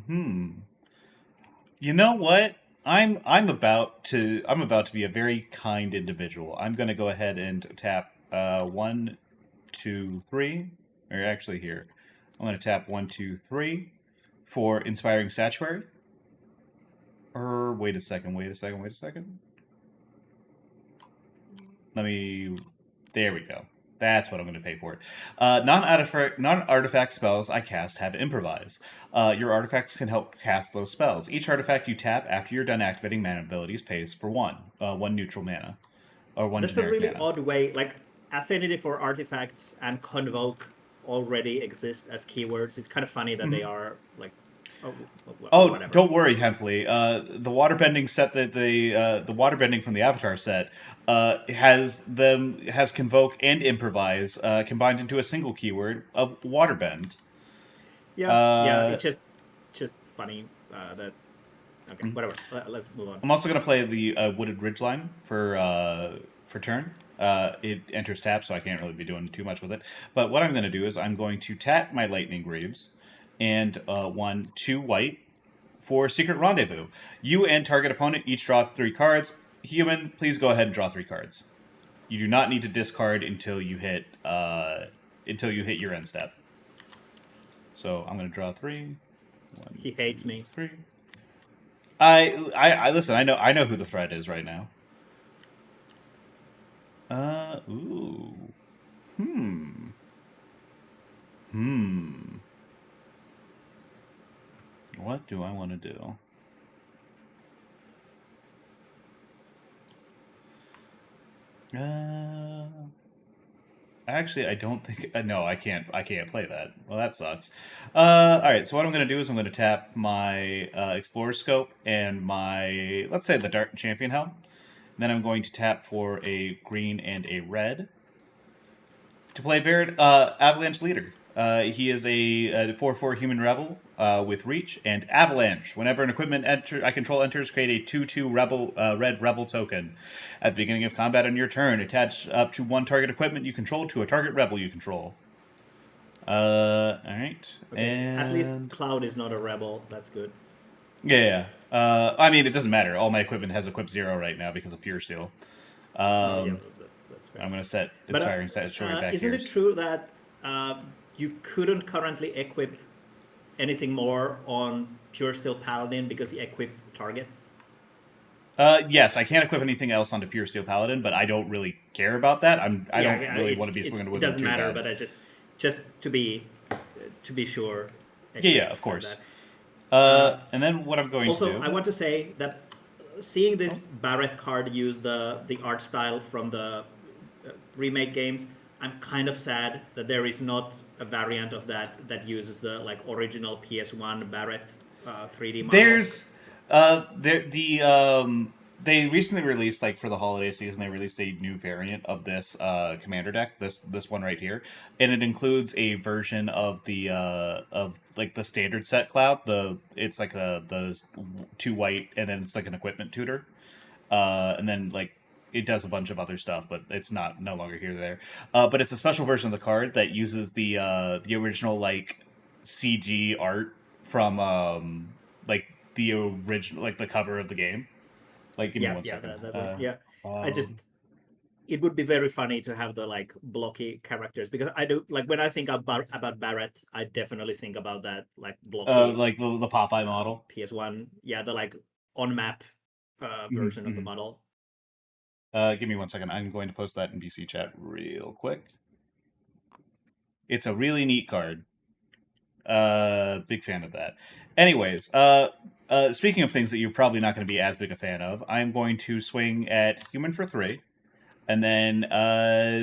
You know what? I'm about to be a very kind individual. I'm going to go ahead and tap 1, 2, 3, or actually here, I'm going to tap 1, 2, 3 for Inspiring Statuary. Or wait a second. Let me. There we go. That's what I'm going to pay for it. Non-artifact spells I cast have improvise. Your artifacts can help cast those spells. Each artifact you tap after you're done activating mana abilities pays for one neutral mana, or one That's a generic really mana. odd way. Like affinity for artifacts and convoke already exist as keywords. It's kind of funny that they are like, Oh, whatever. don't worry, Hempley. The waterbending set that the waterbending from the Avatar set has convoke and improvise combined into a single keyword of waterbend. Yeah. Uh, It's just funny that. Okay, whatever. Let's move on. I'm also going to play the Wooded Ridgeline for turn. It enters tap, so I can't really be doing too much with it. But what I'm going to do is I'm going to tap my Lightning Greaves and 1, 2 white for Secret Rendezvous. You and target opponent each draw 3 cards. Human, please go ahead and draw 3 cards. You do not need to discard until you hit your end step. So I'm going to draw 3. 1, He hates 2, me. 3. I listen. I know who the threat is right now. Ooh. What do I want to do? Actually, I don't think. No, I can't. I can't play that. Well, that sucks. All right. So what I'm going to do is I'm going to tap my Explorer Scope and my, let's say, the Dark Champion Helm. Then I'm going to tap for a green and a red to play Baird Avalanche Leader. He is a 4/4 human rebel with reach and avalanche. Whenever an equipment I control enters, create a 2/2 rebel red rebel token. At the beginning of combat on your turn, attach up to one target equipment you control to a target rebel you control. All right. Okay, And at least Cloud is not a rebel. That's good. yeah. I mean, it doesn't matter. All my equipment has equip 0 right now because of Pure Steel. Yeah, that's fair. I'm going to set But Inspiring Statuary back isn't here. it true that you couldn't currently equip anything more on Pure Steel Paladin because you equip targets? Yes, I can't equip anything else onto Pure Steel Paladin, but I don't really care about that. I don't really want to be swinging it with doesn't too matter, bad. but I just to be sure. Yeah, of does course. that. And then what I'm going to Also, do. I want to say that seeing this Barrett card use the art style from the remake games, I'm kind of sad that there is not a variant of that uses the like original PS1 Barrett 3D model. There's they recently released, like, for the holiday season, they released a new variant of this commander deck, this one right here, and it includes a version of the of like the standard set cloud. It's like the 2 white, and then it's like an equipment tutor, and then like it does a bunch of other stuff, but it's no longer here or there. But it's a special version of the card that uses the original like CG art from like the original, like the cover of the game. Like, give me Yeah, 1 second. that one. Yeah, I just Um, it would be very funny to have the like blocky characters because I do like when I think about Barrett, I definitely think about that like blocky like the Popeye model. PS1. Yeah, the like on map version of the Mhm. model. Give me 1 second. I'm going to post that in VC chat real quick. It's a really neat card. Big fan of that. Anyways, speaking of things that you're probably not going to be as big a fan of, I'm going to swing at human for 3, and then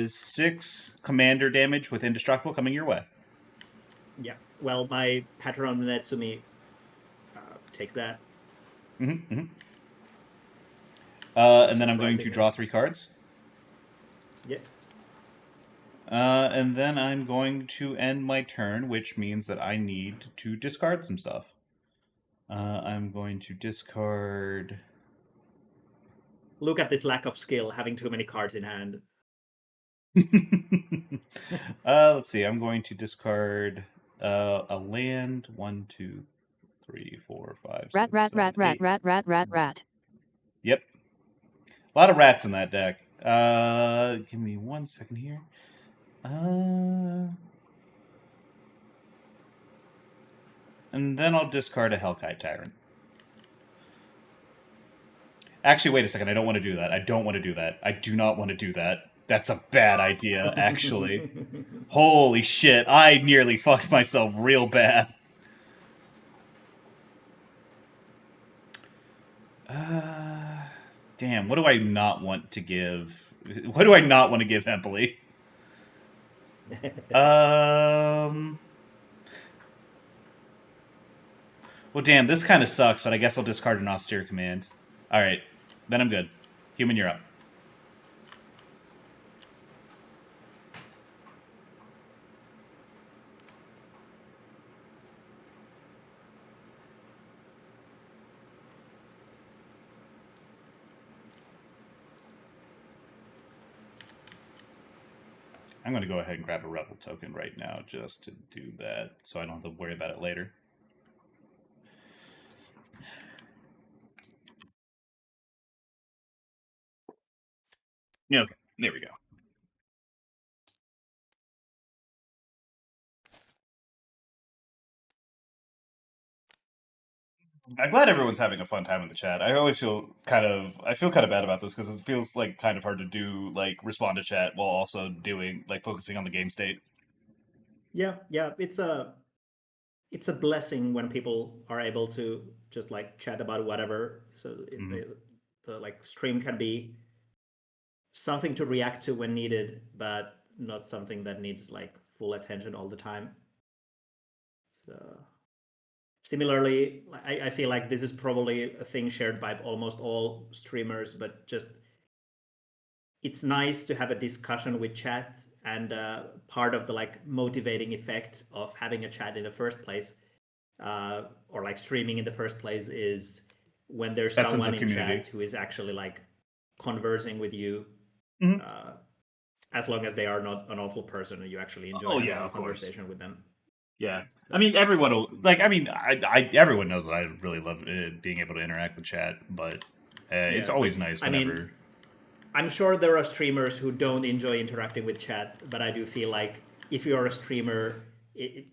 6 commander damage with indestructible coming your way. Yeah. Well, my Patron Netsumi takes that. And then I'm going to draw 3 cards. Yeah. And then I'm going to end my turn, which means that I need to discard some stuff. I'm going to discard. Look at this lack of skill, having too many cards in hand. Let's see. I'm going to discard a land. 1, 2, 3, 4, 5, Rat 6, rat 7, rat rat 8. rat rat rat rat. Yep. A lot of rats in that deck. Give me 1 second here. And then I'll discard a Hellkite Tyrant. Actually, wait a second. I don't want to do that. I don't want to do that. I do not want to do that. That's a bad idea, actually. Holy shit. I nearly fucked myself real bad. Damn, what do I not want to give? What do I not want to give Hempely? Well, damn, this kind of sucks, but I guess I'll discard an Austere Command. Alright, then I'm good. Human, you're up. I'm going to go ahead and grab a Rebel token right now just to do that, so I don't have to worry about it later. Okay, there we go. I'm glad everyone's having a fun time in the chat. I always feel kind of bad about this because it feels like kind of hard to do like respond to chat while also doing like focusing on the game state. Yeah, it's a blessing when people are able to just like chat about whatever. So the like stream can be something to react to when needed, but not something that needs like full attention all the time. So similarly, I feel like this is probably a thing shared by almost all streamers, but just it's nice to have a discussion with chat, and part of the like motivating effect of having a chat in the first place, or like streaming in the first place, is when there's That sense someone of in community. chat who is actually like conversing with you. Mhm. As long as they are not an awful person and you actually enjoy Oh, having yeah, a of course. conversation with them. Yeah, I mean everyone will like. I mean, everyone knows that I really love being able to interact with chat, but it's Yeah, always nice I mean, whenever. I'm sure there are streamers who don't enjoy interacting with chat, but I do feel like if you are a streamer, it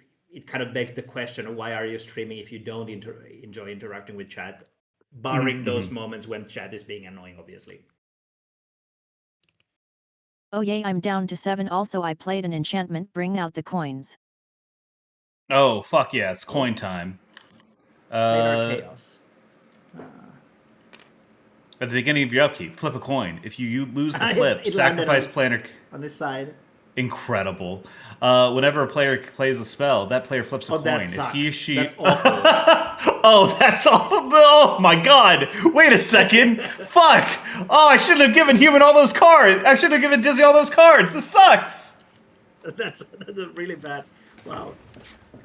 kind of begs the question: why are you streaming if you don't enjoy interacting with chat? Barring those moments when chat is being annoying, obviously. Oh yay, I'm down to 7. Also, I played an enchantment. Bring out the coins. Oh fuck yeah! It's coin time. Planar chaos. At the beginning of your upkeep, flip a coin. If you lose the flip, It landed sacrifice planar. on his side. Incredible. Whenever a player plays a spell, that player flips a Oh, coin. that If he or sucks. she. That's awful. Oh, that's all. Oh my god. Wait a second. Fuck. Oh, I shouldn't have given Human all those cards. I should have given Dizzy all those cards. This sucks. That's really bad. Wow.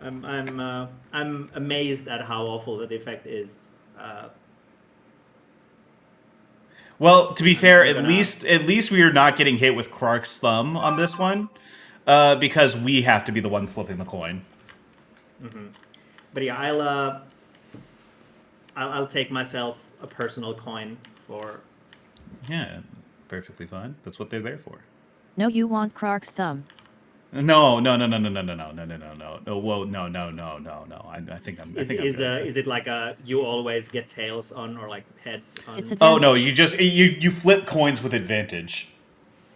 I'm amazed at how awful that effect is. Well, to be fair, I'm at gonna- least we are not getting hit with Krark's thumb on this one, because we have to be the ones flipping the coin. But yeah, I'll take myself a personal coin for. Yeah, perfectly fine. That's what they're there for. No, you want Krark's thumb. No. Whoa, no. I think I'm. Is I think I'm good. is it like a you always get tails on or like heads on? It's a Oh no, advantage. you flip coins with advantage.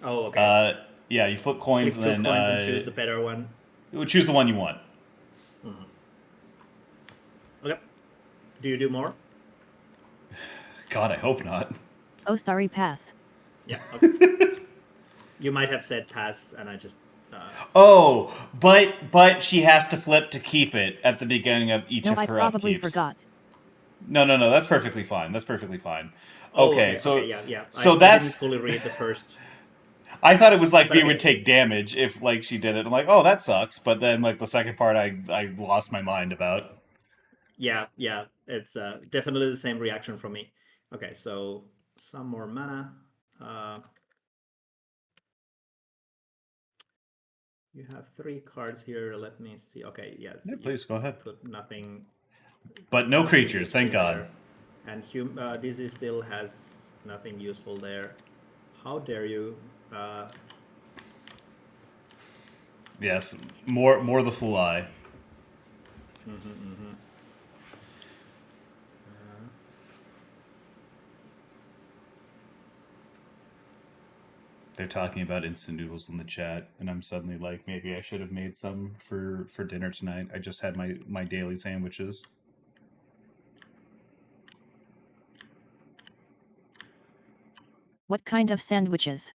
Oh, okay. Yeah, you flip coins Flip and two coins then and choose the better one. choose the one you want. Okay. Do you do more? God, I hope not. Oh, sorry, pass. Yeah. Okay. You might have said pass, and I just. Oh, but she has to flip to keep it at the beginning of each No, of I her probably upkeeps. forgot. No, that's perfectly fine. That's perfectly fine. Oh, Okay, so yeah. so I that's. didn't fully read the first. I thought it was like But we okay, would take damage if like she did it. I'm like, oh, that sucks. But then like the second part, I lost my mind about. Yeah, it's definitely the same reaction from me. Okay, so some more mana. You have 3 cards here. Let me see. Okay, yes. Yeah, You please go ahead. put nothing. But no Nothing creatures, thank useful God. there. And Dizzy still has nothing useful there. How dare you? Yes, more the fool eye. Uh, They're talking about instant noodles in the chat, and I'm suddenly like, maybe I should have made some for dinner tonight. I just had my daily sandwiches. What kind of sandwiches?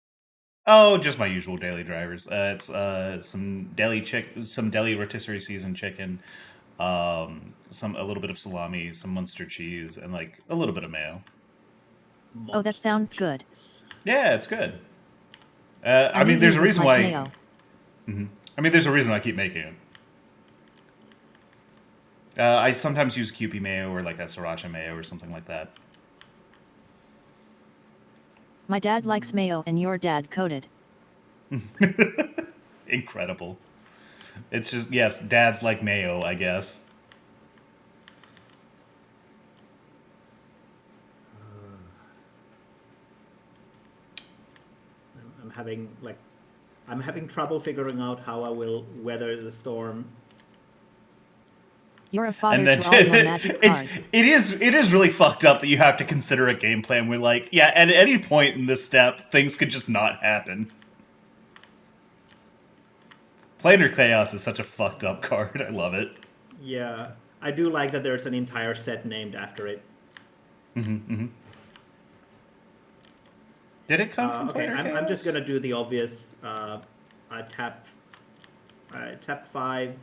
Oh, just my usual daily drivers. It's some deli rotisserie seasoned chicken, a little bit of salami, some Munster cheese, and like a little bit of mayo. Oh, that sounds good. Yeah, it's good. I I knew mean, there's you a would reason like why. mayo. There's a reason why I keep making it. I sometimes use Kewpie mayo or like a sriracha mayo or something like that. My dad likes mayo and your dad coated. Incredible. It's just, yes, dads like mayo, I guess. I'm having trouble figuring out how I will weather the storm. You're a And father then to all your magic cards. it is really fucked up that you have to consider a game plan where, like, yeah, at any point in this step, things could just not happen. Planar Chaos is such a fucked up card. I love it. Yeah, I do like that there's an entire set named after it. Did it come from Okay, Planar Chaos? I'm just gonna do the obvious. I tap 5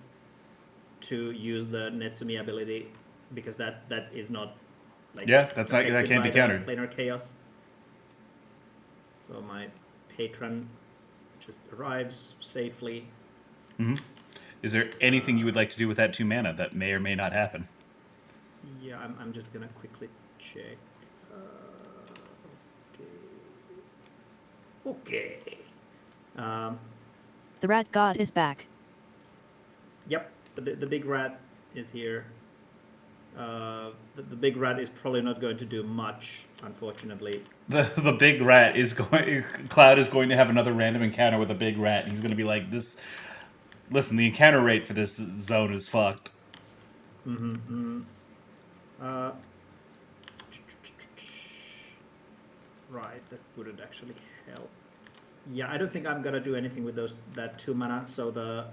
to use the Netsumi ability because that is not like Yeah, that can't affected be by countered. the Planar Chaos. So my patron just arrives safely. Is there anything you would like to do with that 2 mana that may or may not happen? Yeah, I'm just gonna quickly check. Okay. The rat god is back. Yep, the big rat is here. The big rat is probably not going to do much, unfortunately. The big rat is going. Cloud is going to have another random encounter with a big rat, and he's going to be like, "This, listen, the encounter rate for this zone is fucked." Right, that wouldn't actually help. Yeah, I don't think I'm gonna do anything with that 2 mana. So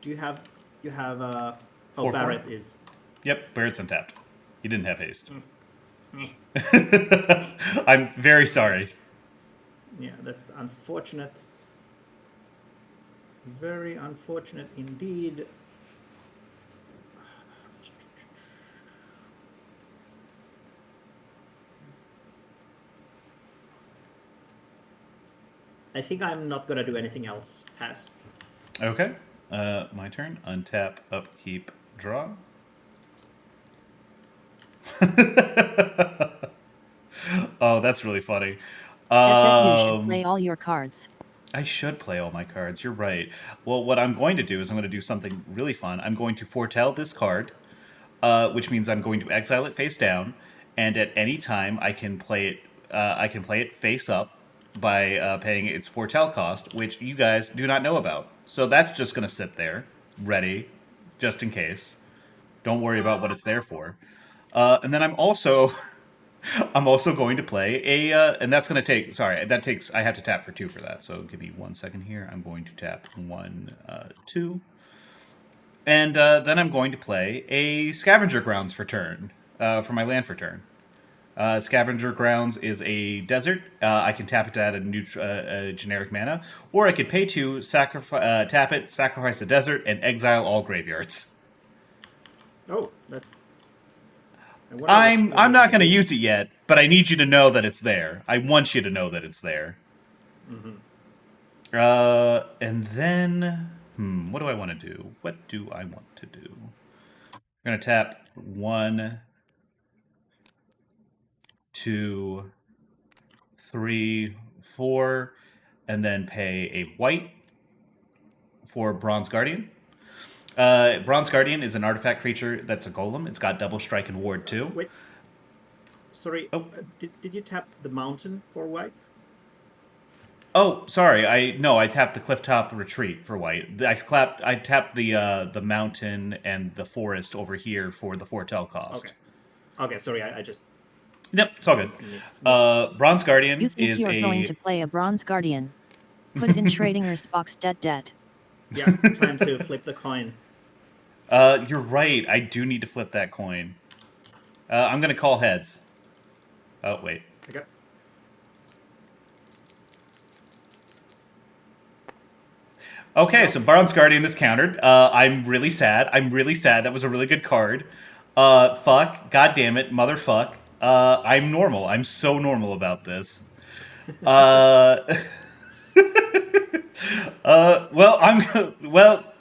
you have oh, 4/4? Barrett is. Yep, Barrett's untapped. He didn't have haste. I'm very sorry. Yeah, that's unfortunate. Very unfortunate indeed. I think I'm not gonna do anything else. Pass. Okay, my turn. Untap, upkeep, draw. Oh, that's really funny. You should play all your cards. I should play all my cards. You're right. Well, what I'm going to do is I'm going to do something really fun. I'm going to foretell this card, which means I'm going to exile it face down, and at any time I can play it. I can play it face up by paying its foretell cost, which you guys do not know about. So that's just going to sit there, ready, just in case. Don't worry about what it's there for. And then I'm also going to play and that's going to take. Sorry, that takes. I have to tap for 2 for that. So give me 1 second here. I'm going to tap 1, 2, and then I'm going to play a Scavenger Grounds for turn for my land for turn. Scavenger Grounds is a desert. I can tap it to add a generic mana, or I could pay 2, tap it, sacrifice a desert, and exile all graveyards. Oh, that's. I'm not going to use it yet, but I need you to know that it's there. I want you to know that it's there. And then, what do I want to do? What do I want to do? I'm going to tap 1, 2, 3, 4, and then pay a white for Bronze Guardian. Bronze Guardian is an artifact creature that's a golem. It's got double strike and ward too. Wait. Sorry. Oh. Did you tap the mountain for white? Oh, sorry. I tapped the clifftop retreat for white. I tapped the mountain and the forest over here for the foretell cost. Okay. Sorry, I just. Yep, it's all good. Bronze Guardian You think is you're going to play a Bronze Guardian? Put it in Schrodinger's box. Det. Yeah, time to flip the coin. You're right. I do need to flip that coin. I'm gonna call heads. Oh wait. Okay. Okay, so Bronze Guardian is countered. I'm really sad. That was a really good card. Fuck. God damn it. Motherfuck. I'm normal. I'm so normal about this. Well,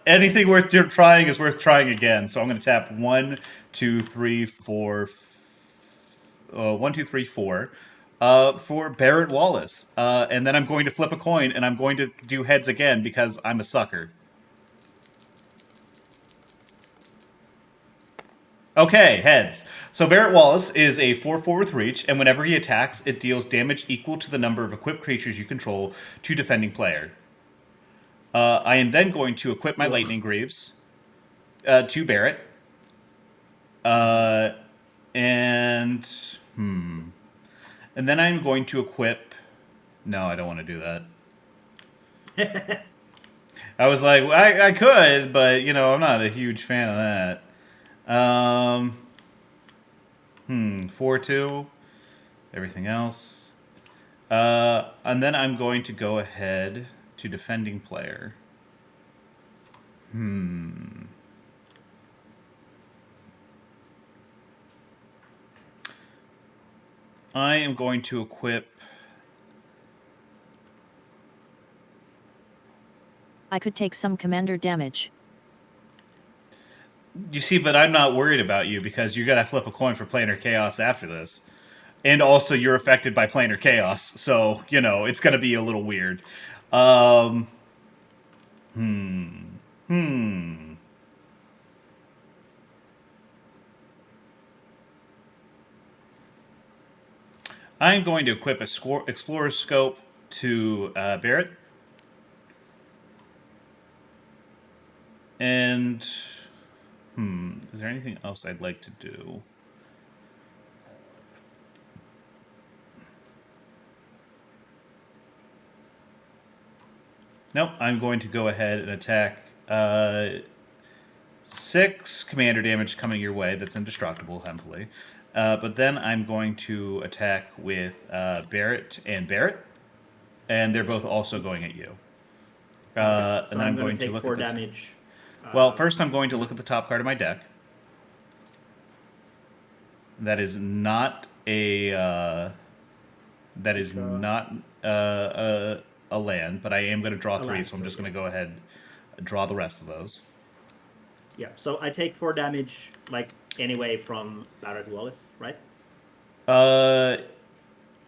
anything worth trying is worth trying again. So I'm going to tap 1, 2, 3, 4. 1, 2, 3, 4. For Barrett Wallace. And then I'm going to flip a coin, and I'm going to do heads again because I'm a sucker. Okay, heads. So Barrett Wallace is a 4/4 with reach, and whenever he attacks, it deals damage equal to the number of equipped creatures you control to defending player. I am then going to equip my Lightning Greaves to Barrett. And then I'm going to equip... No, I don't want to do that. I was like, I could, but, I'm not a huge fan of that. 4/2. Everything else. And then I'm going to go ahead to defending player. I am going to equip... I could take some commander damage. You see, but I'm not worried about you because you gotta flip a coin for planar chaos after this. And also you're affected by planar chaos, so, it's gonna be a little weird. I'm going to equip a Explorer Scope to Barrett. And... is there anything else I'd like to do? Nope, I'm going to go ahead and attack 6 commander damage coming your way. That's indestructible, thankfully. But then I'm going to attack with Barrett and Barrett. And they're both also going at you. So and I'm going to take look 4 at damage. Well, first I'm going to look at the top card of my deck. That is not a a land, but I am going to draw 3, land, so I'm just going to go ahead and draw the rest of those. Yeah, so I take 4 damage, anyway, from Barrett Wallace, right? Yeah,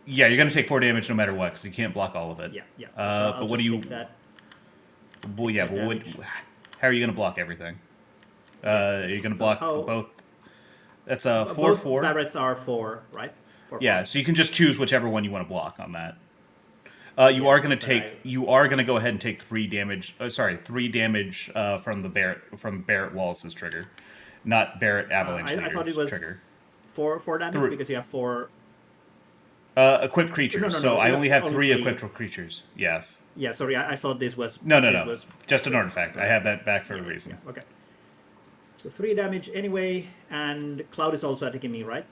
you're going to take 4 damage no matter what, because you can't block all of it. Yeah. So but what do you... Well, yeah, but how are you going to block everything? Are you going to block both? That's a 4/4. Both Barretts are 4, right? 4/4. Yeah, so you can just choose whichever one you want to block on that. You are going to go ahead and take 3 damage. 3 damage from Barrett Wallace's trigger, not Barrett Avalanche. I thought it was trigger. 4 damage because you have 4 equipped creatures. No, so I only have 3 3 equipped creatures. Yes. Yeah, sorry, I thought this was... No. Was, just an artifact. I have that back for a reason. Yeah, okay. So 3 damage anyway, and Cloud is also attacking me, right?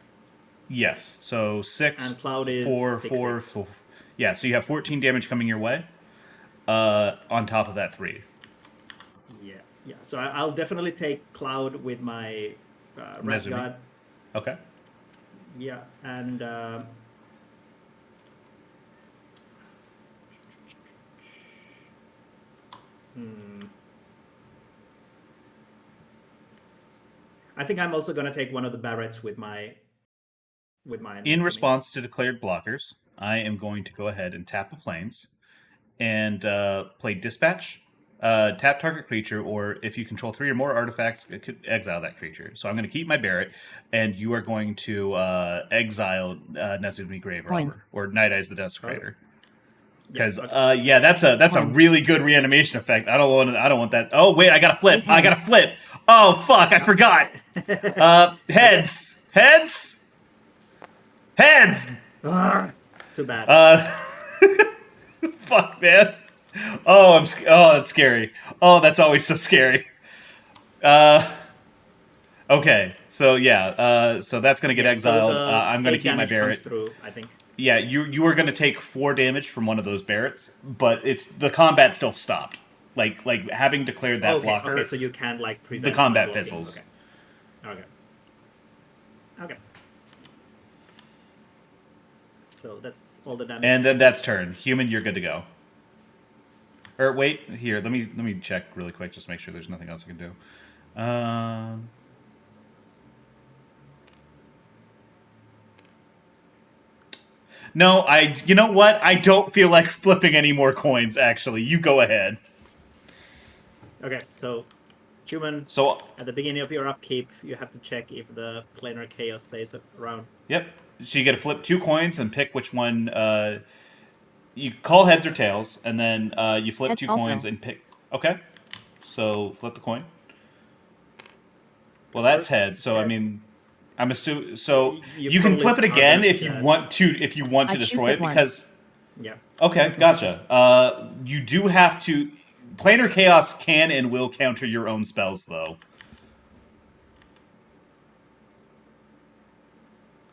Yes. So 6. And Cloud is 4. Yeah. So you have 14 damage coming your way. On top of that 3. Yeah. So I'll definitely take Cloud with my Red God. Okay. Yeah, and I think I'm also going to take one of the Barretts with my... In response to declared blockers, I am going to go ahead and tap the plains and play Dispatch tap target creature, or if you control 3 or more artifacts, it could exile that creature. So I'm going to keep my Barret, and you are going to exile Nezumi Grave Coin. Robber, or Night Eyes the Desecrator. Because okay. that's a Coin. really good reanimation effect. I don't want that. Oh wait, I got to flip. With I got to flip. Oh fuck, I forgot. Heads. Too bad. Fuck, man. Oh, that's scary. Oh, that's always so scary. Okay, so yeah, so that's gonna get exiled. So I'm gonna 8 keep my damage comes Barret. through, I think. Yeah, you are gonna take 4 damage from one of those Barrets, but it's the combat still stopped. Like having declared that blocker. Okay, so you can't like prevent the combat blocking. fizzles. Okay. So that's all the damage. And then that's turn. Human, you're good to go. Or wait, here, let me check really quick, just make sure there's nothing else I can do. No, you know what? I don't feel like flipping any more coins, actually. You go ahead. Okay, so human, So, at the beginning of your upkeep, you have to check if the planar chaos stays around. yep. So you get to flip 2 coins and pick which one. You call heads or tails, and then you flip Heads 2 also. coins and pick. Okay. So flip the coin. Well, that's First, heads. So I heads. mean, I'm assuming. So You you can probably flip it are again gonna if do you that. want to. If you want to I choose destroy the it, one. because Yeah. okay, gotcha. You do have to. Planar chaos can and will counter your own spells, though.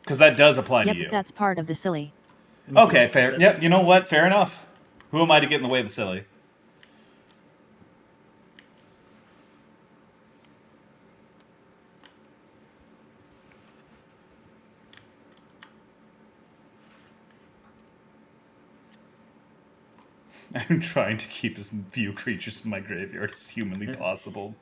Because that does apply Yep, to you. that's part of the silly. Okay, fair. That's- Yep, you know what? Fair enough. Who am I to get in the way of the silly? I'm trying to keep as few creatures in my graveyard as humanly possible.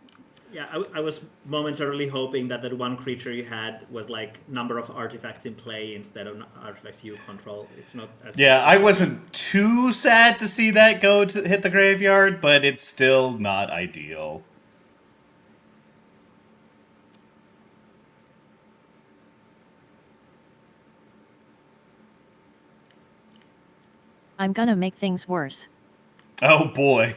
Yeah, I was momentarily hoping that the one creature you had was like number of artifacts in play instead of artifacts you control. It's not as Yeah, I wasn't too sad to see that go to hit the graveyard, but it's still not ideal. I'm gonna make things worse. Oh boy.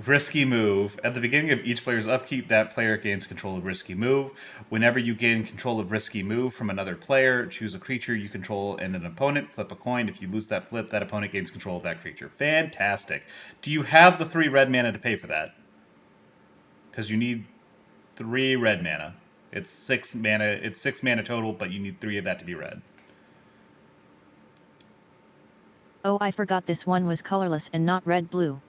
Risky move. At the beginning of each player's upkeep, that player gains control of risky move. Whenever you gain control of risky move from another player, choose a creature you control and an opponent. Flip a coin. If you lose that flip, that opponent gains control of that creature. Fantastic. Do you have the 3 red mana to pay for that? Because you need 3 red mana. It's 6 mana. It's 6 mana total, but you need 3 of that to be red. Oh, I forgot this one was colorless and not red-blue.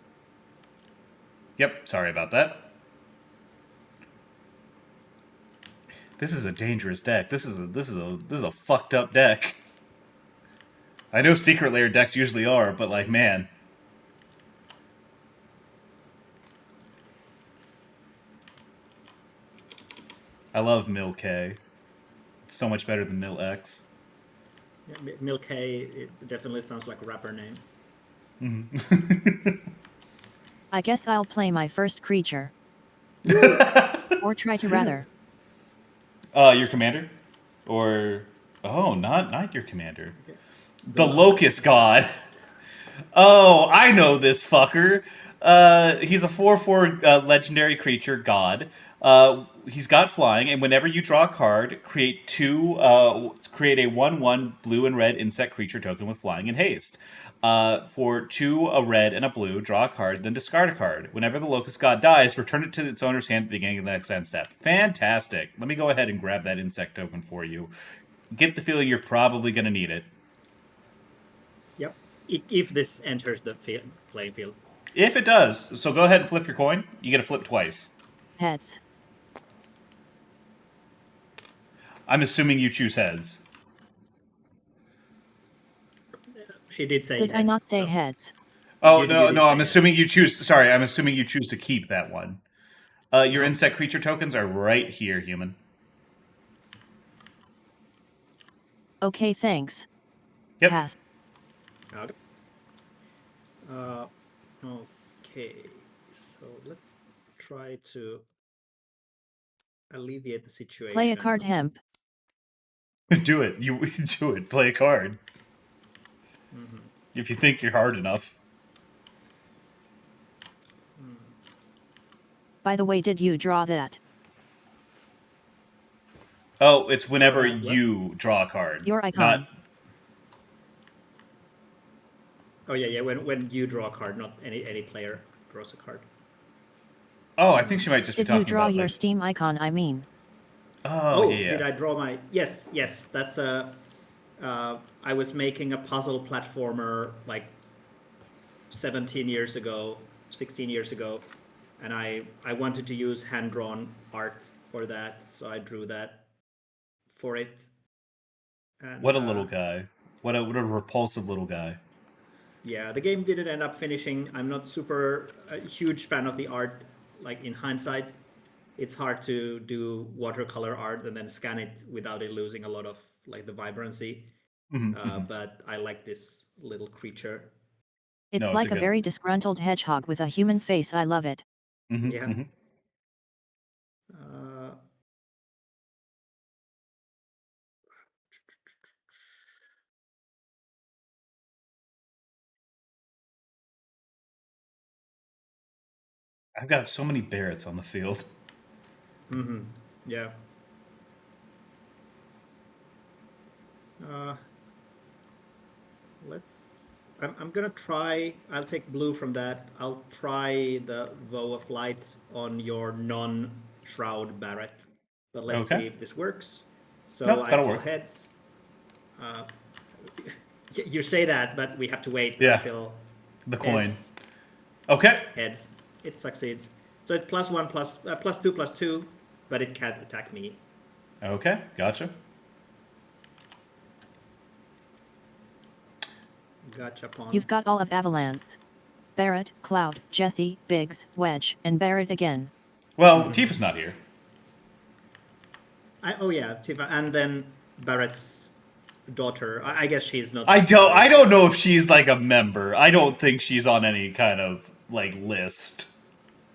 Yep, sorry about that. This is a dangerous deck. This is a fucked up deck. I know secret layer decks usually are, but like, man. I love Mill K. It's so much better than Mill X. Yeah, Milk Hay, it definitely sounds like a rapper name. I guess I'll play my first creature. Or try to rather. Your commander? Or not your commander. Okay. The Locust God. Oh, I know this fucker. He's a 4/4 legendary creature god. He's got flying, and whenever you draw a card, create a 1/1 blue and red insect creature token with flying and haste. For 2, a red and a blue, draw a card, then discard a card. Whenever the Locust God dies, return it to its owner's hand at the beginning of the next end step. Fantastic. Let me go ahead and grab that insect token for you. Get the feeling you're probably going to need it. Yep. If this enters the playing field. If it does, so go ahead and flip your coin. You get to flip twice. Heads. I'm assuming you choose heads. She did say Did heads, I not say so- heads? Oh, You no, did no, say I'm heads. assuming you choose... Sorry, I'm assuming you choose to keep that one. Your insect creature tokens are right here, human. Okay, thanks. Yep. Pass. Okay. Okay. So let's try to alleviate the situation. Play a card, hemp. Do it. You do it. Play a card. If you think you're hard enough. By the way, did you draw that? Oh, it's whenever What? you draw a card. Your icon. Not. Oh yeah. When you draw a card, not any player draws a card. Oh, I think she might just be Did talking you draw about your like... Steam icon, I mean? Oh, yeah. Did I draw my... Yes, that's a... I was making a puzzle platformer like 17 years ago, 16 years ago, and I wanted to use hand-drawn art for that, so I drew that for it. And, What a little guy. What a repulsive little guy. Yeah, the game didn't end up finishing. I'm not super a huge fan of the art. Like in hindsight, it's hard to do watercolor art and then scan it without it losing a lot of like the vibrancy. But I like this little creature. It's No, it's like a a good- very disgruntled hedgehog with a human face. I love it. Yeah. I've got so many Barretts on the field. Yeah. Let's. I'm gonna try. I'll take blue from that. I'll try the Vow of Light on your non-shroud Barrett. But let's Okay. see if this works. So Nope, I that'll call work. heads. You say that, but we have to wait Yeah. until The coin. heads. Okay. Heads. It succeeds. So it's +1 +2 +2, but it can't attack me. Okay, gotcha. Gotcha, pawn. You've got all of Avalanche. Barrett, Cloud, Jesse, Biggs, Wedge, and Barrett again. Well, Tifa's not here. Oh yeah, Tifa, and then Barrett's daughter. I guess she's not. I don't know if she's like a member. I don't think she's on any kind of like list.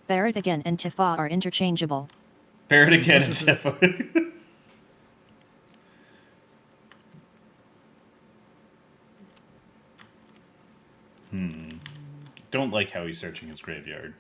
Barrett again and Tifa are interchangeable. Barrett again and Tifa. Don't like how he's searching his graveyard.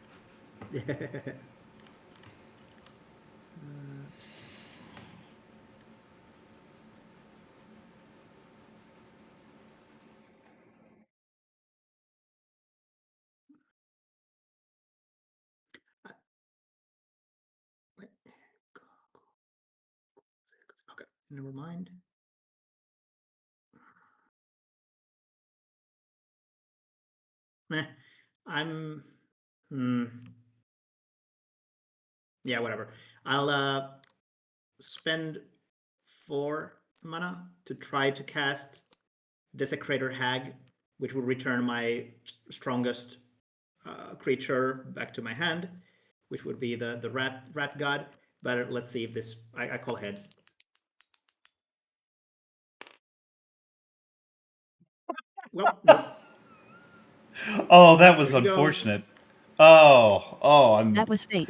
Okay, never mind. I'm. Yeah, whatever. I'll spend 4 mana to try to cast Desecrator Hag, which will return my strongest creature back to my hand, which would be the rat god. But let's see if this. I call heads. Well, no. Oh, that was There you go. unfortunate. Oh, That was fate.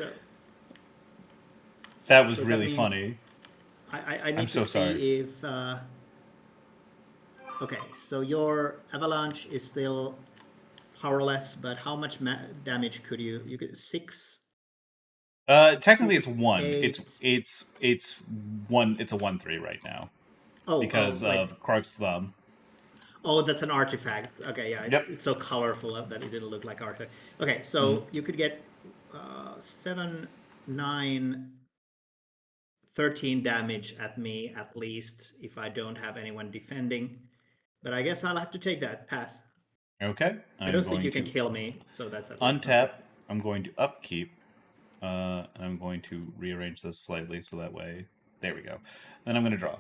that was so that really means- funny. I need I'm to so see sorry. if. Okay, so your avalanche is still powerless, but how much damage could you? You could 6. Technically, it's 1. 8. It's 1. It's a 1/3 right now because wait. of Krog's thumb. Oh, that's an artifact. Okay, yeah, Yep. it's so colorful that it didn't look like artifact. Okay, so you could get 7, 9, 13 damage at me at least if I don't have anyone defending. But I guess I'll have to take that. Pass. Okay. I don't think you can kill me, so that's at least Untap. I'm going to upkeep. I'm going to rearrange this slightly so that way. There we go. Then I'm going to draw.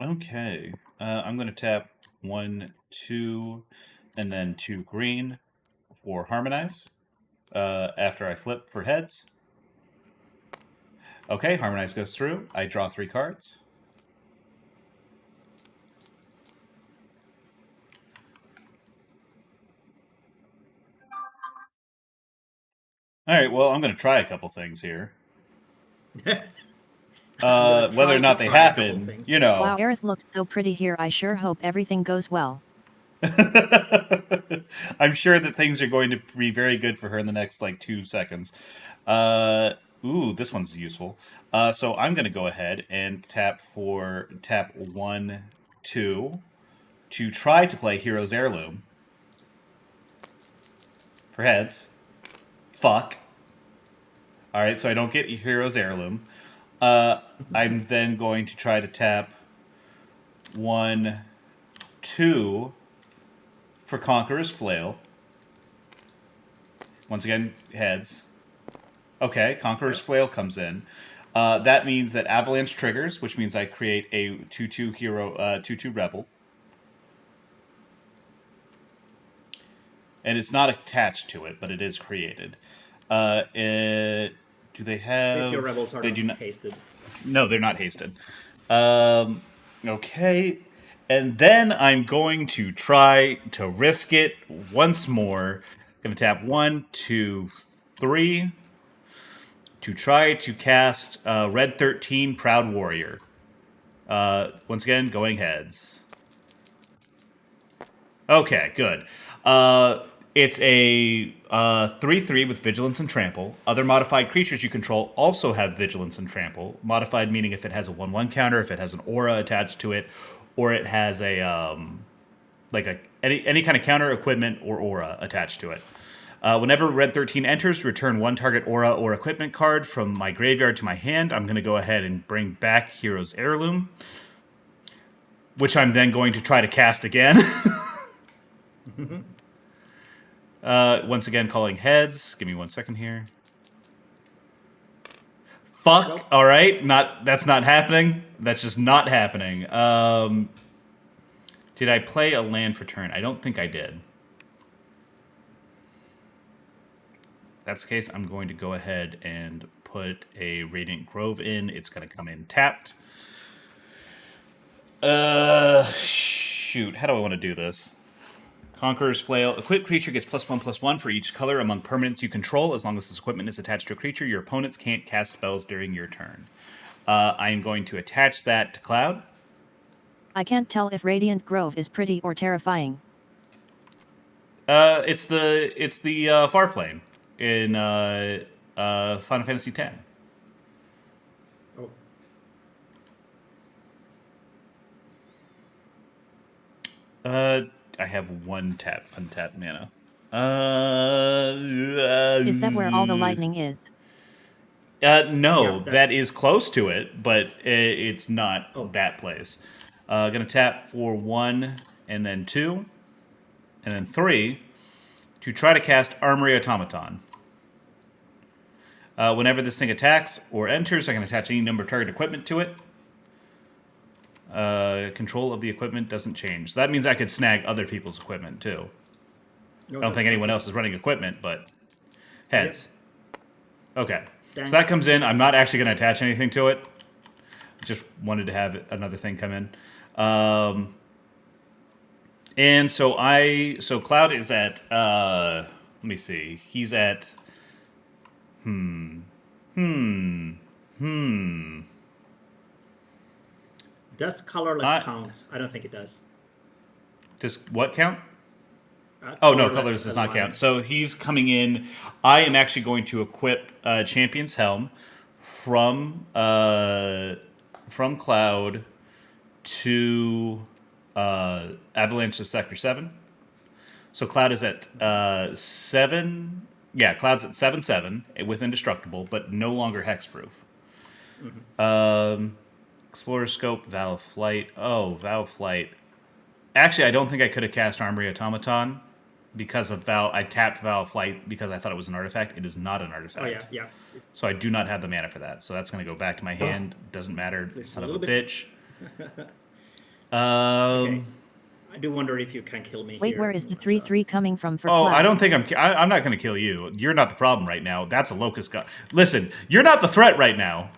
Okay. I'm going to tap 1, 2, and then 2 green for Harmonize. After I flip for heads. Okay, Harmonize goes through. I draw 3 cards. All right, well, I'm going to try a couple things here. I'm gonna Whether or try not to they try a couple happen, things. you know. Wow, Aerith looks so pretty here. I sure hope everything goes well. I'm sure that things are going to be very good for her in the next, 2 seconds. Ooh, this one's useful. So I'm going to go ahead and tap 1, 2 to try to play Hero's Heirloom. For heads. Fuck. Alright, so I don't get Hero's Heirloom. I'm then going to try to tap 1, 2 for Conqueror's Flail. Once again, heads. Okay, Conqueror's Flail comes in. That means that Avalanche triggers, which means I create a 2/2 hero, 2/2 rebel. And it's not attached to it, but it is created. Do they have? Your rebels are they not do not. hasted. No, they're not hasted. Okay. And then I'm going to try to risk it once more. Going to tap 1, 2, 3 to try to cast Red 13 Proud Warrior. Once again, going heads. Okay, good. It's a 3/3 with Vigilance and Trample. Other modified creatures you control also have Vigilance and Trample. Modified meaning if it has a 1/1 counter, if it has an aura attached to it, or it has a any kind of counter equipment or aura attached to it. Whenever Red 13 enters, return 1 target aura or equipment card from my graveyard to my hand. I'm going to go ahead and bring back Hero's Heirloom, which I'm then going to try to cast again. Once again, calling heads. Give me 1 second here. Fuck. Nope. All right. That's not happening. That's just not happening. Did I play a land for turn? I don't think I did. If that's the case, I'm going to go ahead and put a Radiant Grove in. It's going to come in tapped. Shoot. How do I want to do this? Conqueror's Flail. Equipped creature gets +1/+1 for each color among permanents you control. As long as this equipment is attached to a creature, your opponents can't cast spells during your turn. I am going to attach that to Cloud. I can't tell if Radiant Grove is pretty or terrifying. It's the far plane in Final Fantasy X. Oh, I have 1 untapped mana. Is that where all the lightning is? No, Yeah, that is close to it, but it's not that place. Gonna tap for 1, and then 2, and then 3 to try to cast Armory Automaton. Whenever this thing attacks or enters, I can attach any number of target equipment to it. Control of the equipment doesn't change. So that means I could snag other people's equipment too. no, I don't think anyone else is running equipment, but heads. Yep. Okay. Dang. So that comes in. I'm not actually going to attach anything to it. Just wanted to have another thing come in. And so Cloud is at, let me see. He's at, Does colorless count? I don't think it does. Does what count? Oh, no, colorless does not count. So he's coming in. I am actually going to equip Champion's Helm from Cloud to Avalanche of Sector 7. So Cloud is at 7. Yeah, Cloud's at 7/7 with Indestructible, but no longer hexproof. Explorer Scope, Vow of Flight. Oh, Vow of Flight. Actually, I don't think I could have cast Armory Automaton because of Vow. I tapped Vow of Flight because I thought it was an artifact. It is not an artifact. Oh, yeah. So I do not have the mana for that. So that's going to go back to my hand. Doesn't matter. Son of a bitch. Okay. I do wonder if you can kill me. Wait, here. where is the 3/3 coming from for Oh, Cloud? I don't think I'm not going to kill you. You're not the problem right now. That's a Locust God. Listen, you're not the threat right now.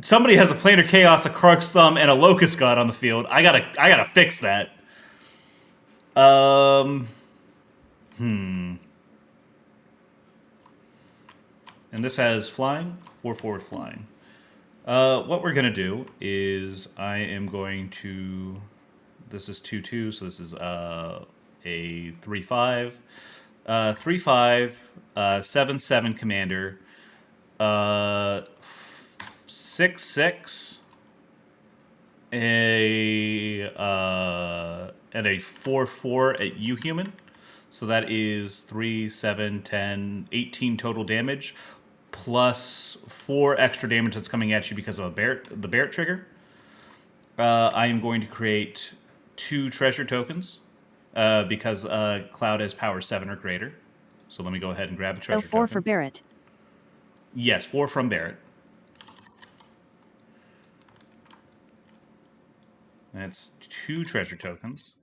Somebody has a Planar Chaos, a Crux Thumb, and a Locust God on the field. I gotta fix that. And this has flying, 4 with flying. What we're going to do is I am going to... This is 2/2, so this is a 3/5. 3/5, 7/7 commander. 6/6. And a 4/4 at you human. So that is 3, 7, 10, 18 total damage, plus 4 extra damage that's coming at you because of the Barrett trigger. I am going to create 2 treasure tokens because Cloud has power 7 or greater. So let me go ahead and grab a treasure token. So 4 for Barrett. Yes, 4 from Barrett. That's 2 treasure tokens.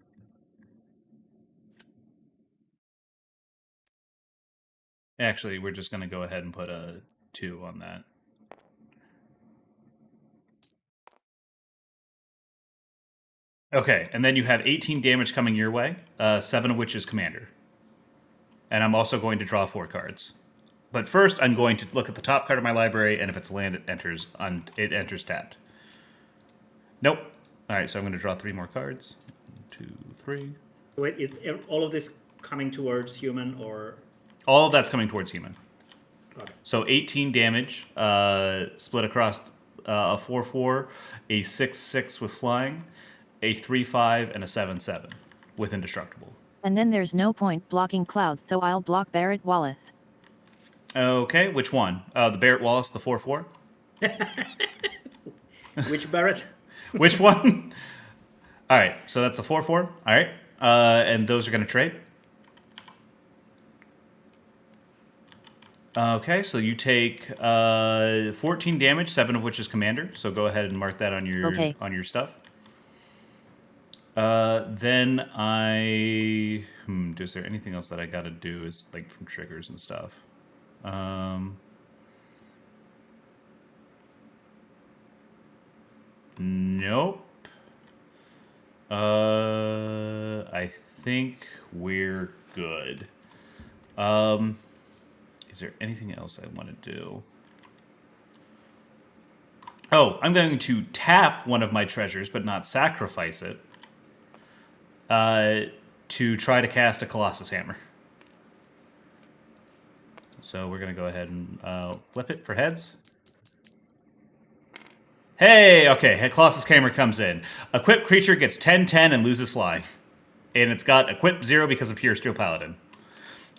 Actually, we're just going to go ahead and put a 2 on that. Okay, and then you have 18 damage coming your way, 7 of which is commander. And I'm also going to draw 4 cards. But first, I'm going to look at the top card of my library, and if it's land, it enters tapped. Nope. All right, so I'm going to draw 3 more cards. 1, 2, 3. Wait, is all of this coming towards human or? All of that's coming towards human. Okay. So 18 damage, split across a 4/4, a 6/6 with flying, a 3/5, and a 7/7 with indestructible. And then there's no point blocking Cloud, so I'll block Barrett Wallace. Okay, which one? The Barrett Wallace, the 4/4? Which Barrett? Which one? All right, so that's a 4/4. All right, and those are going to trade. Okay, so you take 14 damage, 7 of which is commander. So go ahead and mark that on your stuff. Then is there anything else that I got to do? Is like from triggers and stuff. Nope. I think we're good. Is there anything else I want to do? Oh, I'm going to tap one of my treasures, but not sacrifice it, to try to cast a Colossus Hammer. So we're going to go ahead and flip it for heads. Hey, okay, Colossus Hammer comes in. Equipped creature gets 10/10 and loses fly. And it's got equipped 0 because of Pure Steel Paladin.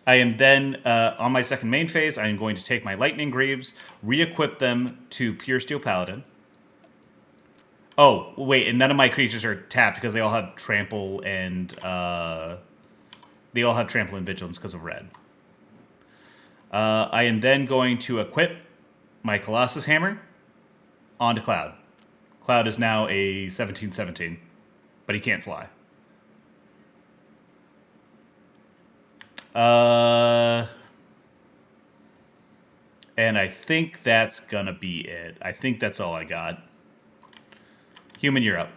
I am then, on my second main phase, I am going to take my Lightning Greaves, re-equip them to Pure Steel Paladin. Oh, wait, and none of my creatures are tapped because they all have Trample and Vigilance because of red. I am then going to equip my Colossus Hammer onto Cloud. Cloud is now a 17/17, but he can't fly. And I think that's gonna be it. I think that's all I got. Human, you're up.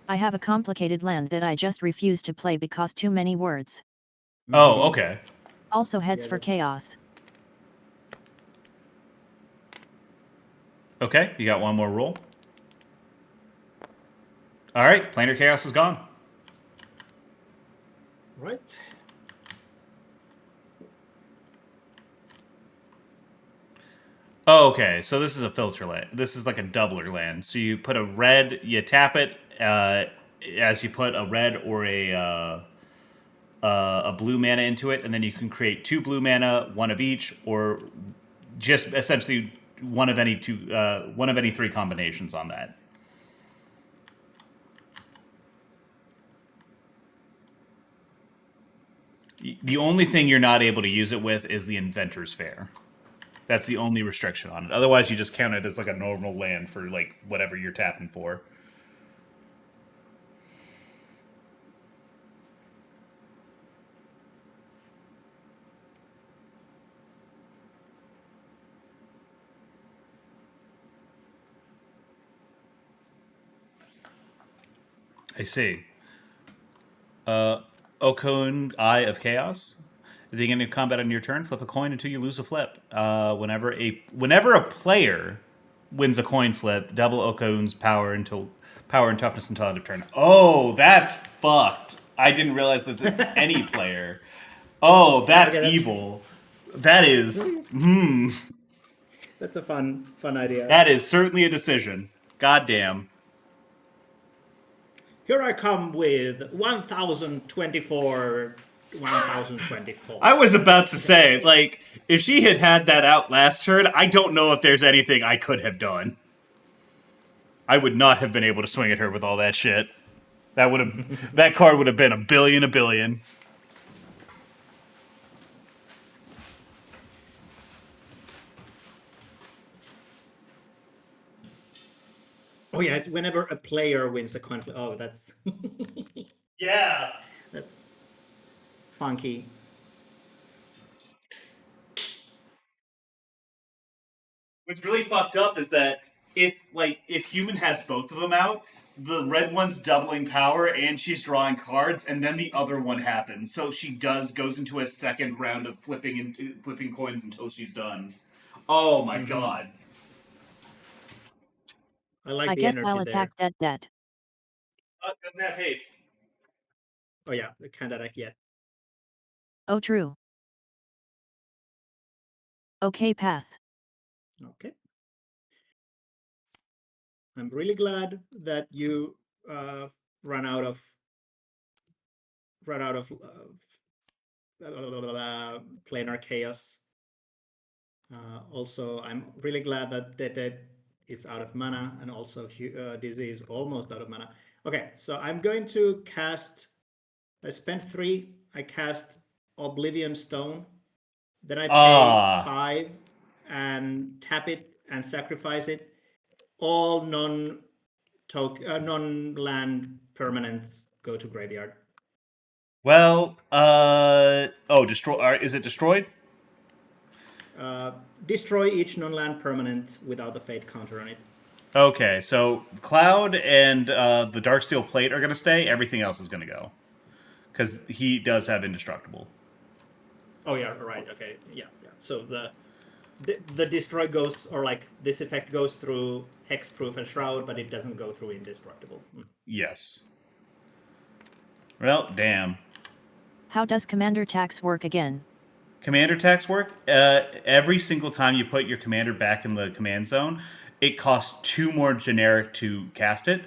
I have a complicated land that I just refuse to play because too many words. Oh, okay. Also heads Yeah, for that's- chaos. Okay, you got one more roll. All right, Planar Chaos is gone. Right. Oh, okay, so this is a filter land. This is like a doubler land. So you put a red, you tap it as you put a red or a blue mana into it, and then you can create 2 blue mana, 1 of each, or just essentially one of any 3 combinations on that. The only thing you're not able to use it with is the Inventor's Fair. That's the only restriction on it. Otherwise, you just count it as like a normal land for like whatever you're tapping for. I see. Okun, Eye of Chaos. At the beginning of combat on your turn, flip a coin until you lose a flip. Whenever a player wins a coin flip, double Okun's power and toughness until end of turn. Oh, that's fucked. I didn't realize that it's any player. Oh, that's Okay, evil. That is that's a fun idea. that is certainly a decision. Goddamn. Here I come with 1024. 1024. I was about to say, like, if she had that out last turn, I don't know if there's anything I could have done. I would not have been able to swing at her with all that shit. That card would have been a billion. Oh yeah, it's whenever a player wins a coin flip. Oh, that's Yeah. that's funky. What's really fucked up is that if human has both of them out, the red one's doubling power and she's drawing cards, and then the other one happens. So she goes into a second round of flipping coins until she's done. Oh my god. I like I the guess energy I'll there. attack that. Doesn't have haste. Oh yeah, can't attack yet. Oh, true. Okay, path. Okay. I'm really glad that you run out of planar chaos. Also, I'm really glad that Dead is out of mana, and also Dizzy is almost out of mana. Okay, so I'm going to cast. I spent 3. I cast Oblivion Stone. Then I pay 5 and tap it and sacrifice it. All non-land permanents go to graveyard. Well, destroy. Is it destroyed? Destroy each non-land permanent without the fate counter on it. Okay, so Cloud and the Darksteel Plate are going to stay. Everything else is going to go. Because he does have Indestructible. Oh yeah, right. Okay, yeah. So the destroy goes, or like this effect goes through Hexproof and Shroud, but it doesn't go through Indestructible. Yes. Well, damn. How does Commander Tax work again? Commander tax work? Every single time you put your commander back in the command zone, it costs 2 more generic to cast it.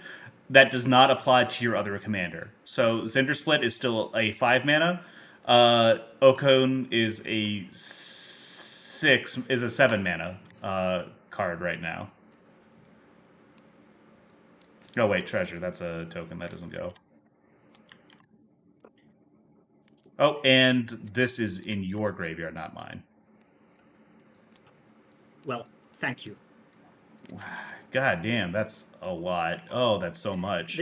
That does not apply to your other commander. So Zender Split is still a 5 mana. Okon is a 7 mana card right now. Oh wait, treasure. That's a token that doesn't go. Oh, and this is in your graveyard, not mine. Well, thank you. God damn, that's a lot. Oh, that's so much.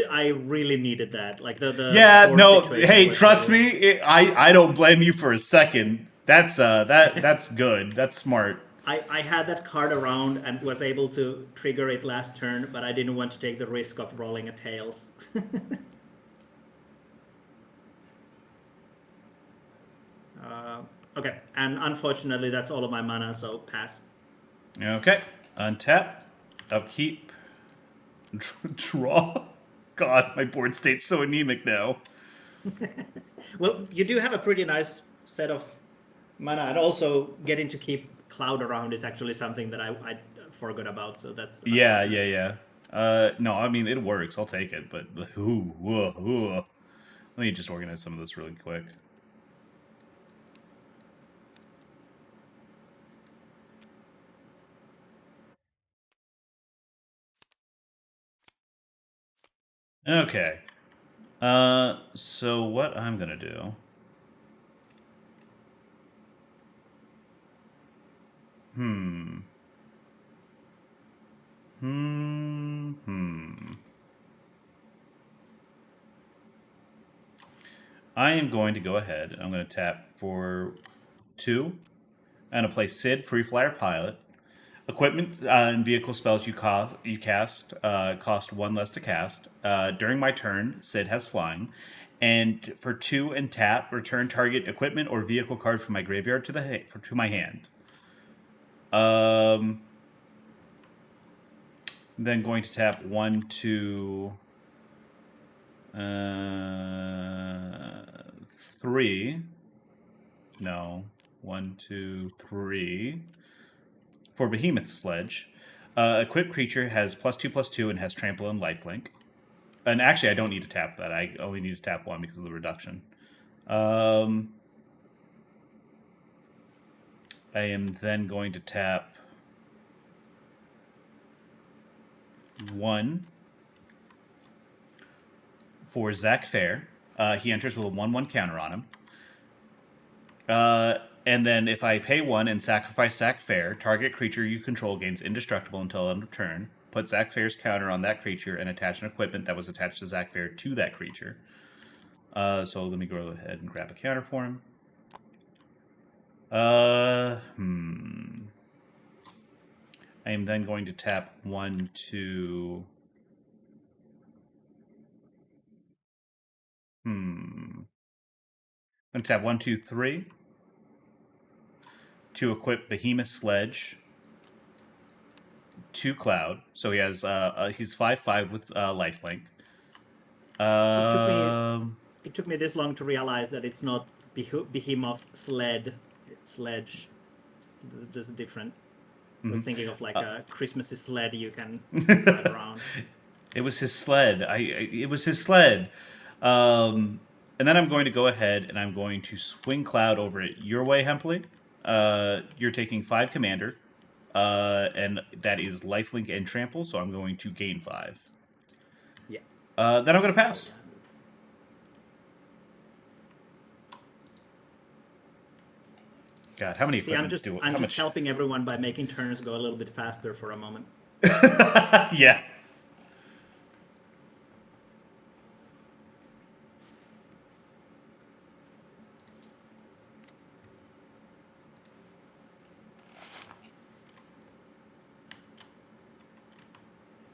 I really needed that. Like the Yeah, no. situation Hey, was trust so- me. I don't blame you for a second. That's that's good. That's smart. I had that card around and was able to trigger it last turn, but I didn't want to take the risk of rolling a tails. Okay, and unfortunately, that's all of my mana, so pass. Okay, untap, upkeep, draw. God, my board state's so anemic now. Well, you do have a pretty nice set of mana, and also getting to keep Cloud around is actually something that I forgot about. So that's Yeah. No, I mean it works. I'll take it, but let me just organize some of this really quick. Okay. So what I'm gonna do? I am going to go ahead. I'm going to tap for 2. I'm going to play Sid, Free Flyer Pilot. Equipment and vehicle spells you cast cost 1 less to cast. During my turn, Sid has flying. And for 2 and tap, return target equipment or vehicle card from my graveyard to my hand. Then going to tap 1, 2, 3. No, 1, 2, 3. For Behemoth Sledge, equipped creature has +2/+2 and has trample and lifelink. And actually, I don't need to tap that. I only need to tap 1 because of the reduction. I am then going to tap 1 for Zach Fair. He enters with a 1/1 counter on him. And then if I pay 1 and sacrifice Zach Fair, target creature you control gains indestructible until end of turn. Put Zach Fair's counter on that creature and attach an equipment that was attached to Zach Fair to that creature. So let me go ahead and grab a counter for him. I am then going to tap 1, 2. I'm going to tap 1, 2, 3 to equip Behemoth Sledge to Cloud. So he has he's 5/5 with lifelink. It took me this long to realize that it's not Behemoth Sledge. It's just different. I was thinking of like a Christmassy sled you can ride around. It was his sled. It was his sled. And then I'm going to go ahead and I'm going to swing Cloud over it your way, Hempley. You're taking 5 commander, and that is lifelink and trample, so I'm going to gain 5. Yeah. Then I'm going to pass. God, how many? See, I'm just helping everyone by making turns go a little bit faster for a moment. Yeah.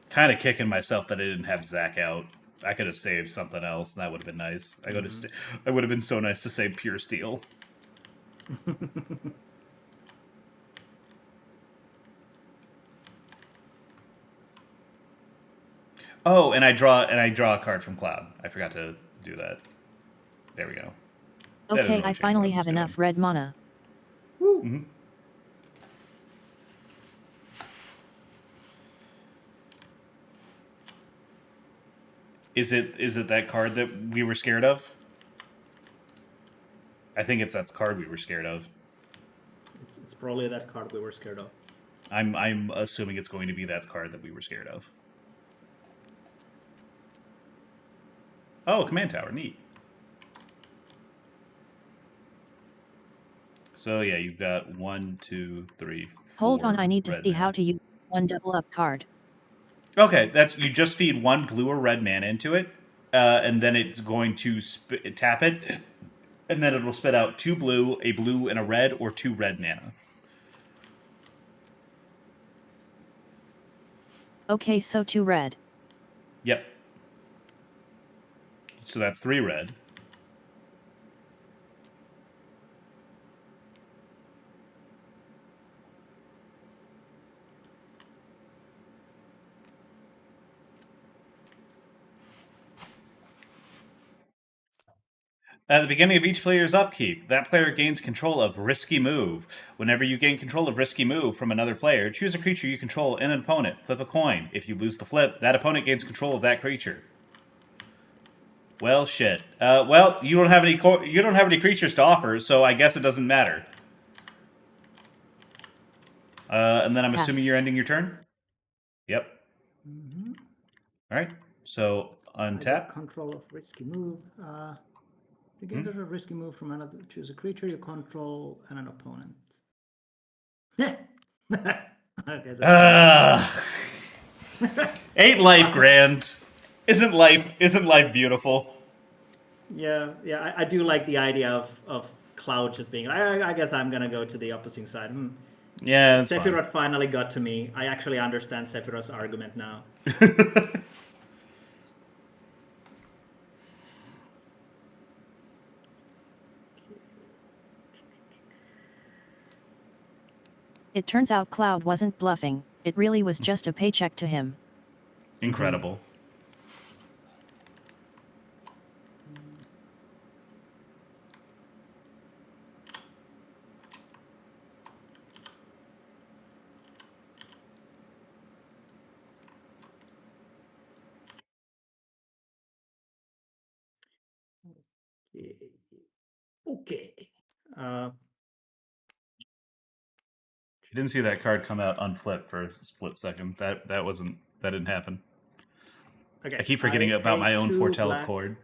Kind of kicking myself that I didn't have Zach out. I could have saved something else, and that would have been nice. I would have been so nice to save Pure Steel. Oh, and I draw a card from Cloud. I forgot to do that. There we go. Okay, I finally have enough red mana. Woo. Mm-hmm. Is it that card that we were scared of? I think it's that card we were scared of. It's probably that card we were scared of. I'm assuming it's going to be that card that we were scared of. Oh, command tower, neat. So yeah, you've got 1, 2, 3, 4. Hold on, I need to see how to use one double up card. Okay, you just feed 1 blue or red mana into it, and then it's going to tap it, and then it'll spit out 2 blue, a blue, and a red, or 2 red mana. Okay, so 2 red. Yep. So that's 3 red. At the beginning of each player's upkeep, that player gains control of Risky Move. Whenever you gain control of Risky Move from another player, choose a creature you control and an opponent. Flip a coin. If you lose the flip, that opponent gains control of that creature. Well, shit. Well, you don't have any creatures to offer, so I guess it doesn't matter. And then I'm assuming you're ending your turn. Yep. Mm-hmm. All right. So untap. Control of Risky Move. You get a risky move from another. Choose a creature you control and an opponent. Okay. Ain't life grand? Isn't life beautiful? Yeah. I do like the idea of Cloud just being. I guess I'm gonna go to the opposite side. Yeah, that's Sephiroth finally got to me. I actually understand Sephiroth's argument now. fine. It turns out Cloud wasn't bluffing, it really was just a paycheck to him. Incredible. Okay. You didn't see that card come out unflipped for a split second. That didn't happen. Okay. I keep forgetting about pay my own 2 foretell black. chord.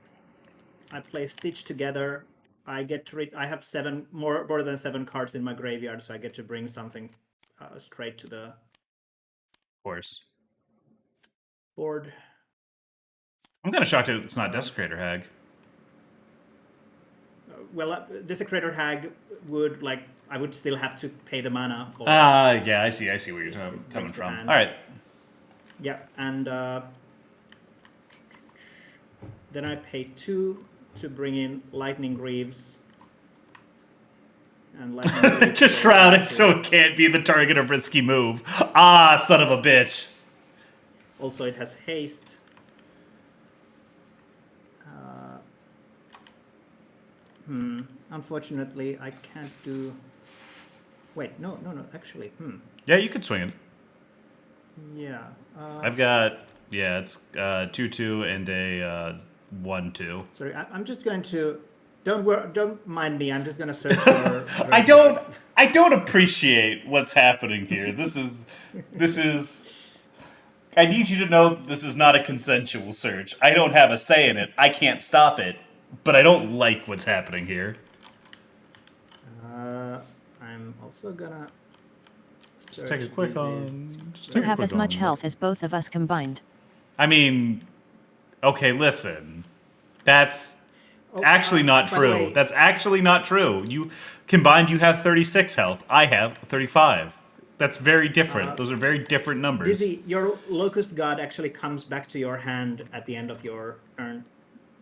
I play Stitch together. I get to I have more than 7 cards in my graveyard, so I get to bring something straight to the Of course. board. I'm kind of shocked it's not Desecrator Hag. Well, Desecrator Hag would I would still have to pay the mana for. Yeah, I see where you're coming brings to from. hand. All right. Yeah, and then I pay 2 to bring in Lightning Greaves. And Lightning Greaves To shroud it so it can't be the target of risky move. Ah, son of a bitch. Also, it has haste. Unfortunately, I can't do. Wait, no. Actually, Yeah, you could swing it. yeah. I've got it's 2/2 and a 1/2. Sorry, I'm just going to. Don't mind me. I'm just going to search for. I don't appreciate what's happening here. This is I need you to know that this is not a consensual search. I don't have a say in it. I can't stop it, but I don't like what's happening here. I'm also gonna. Just take a quick on. You have as much health as both of us combined. I mean, okay, listen. That's actually not by the true. way- That's actually not true. You combined, you have 36 health. I have 35. That's very different. Those are very different numbers. Dizzy, your Locust God actually comes back to your hand at the end of your turn.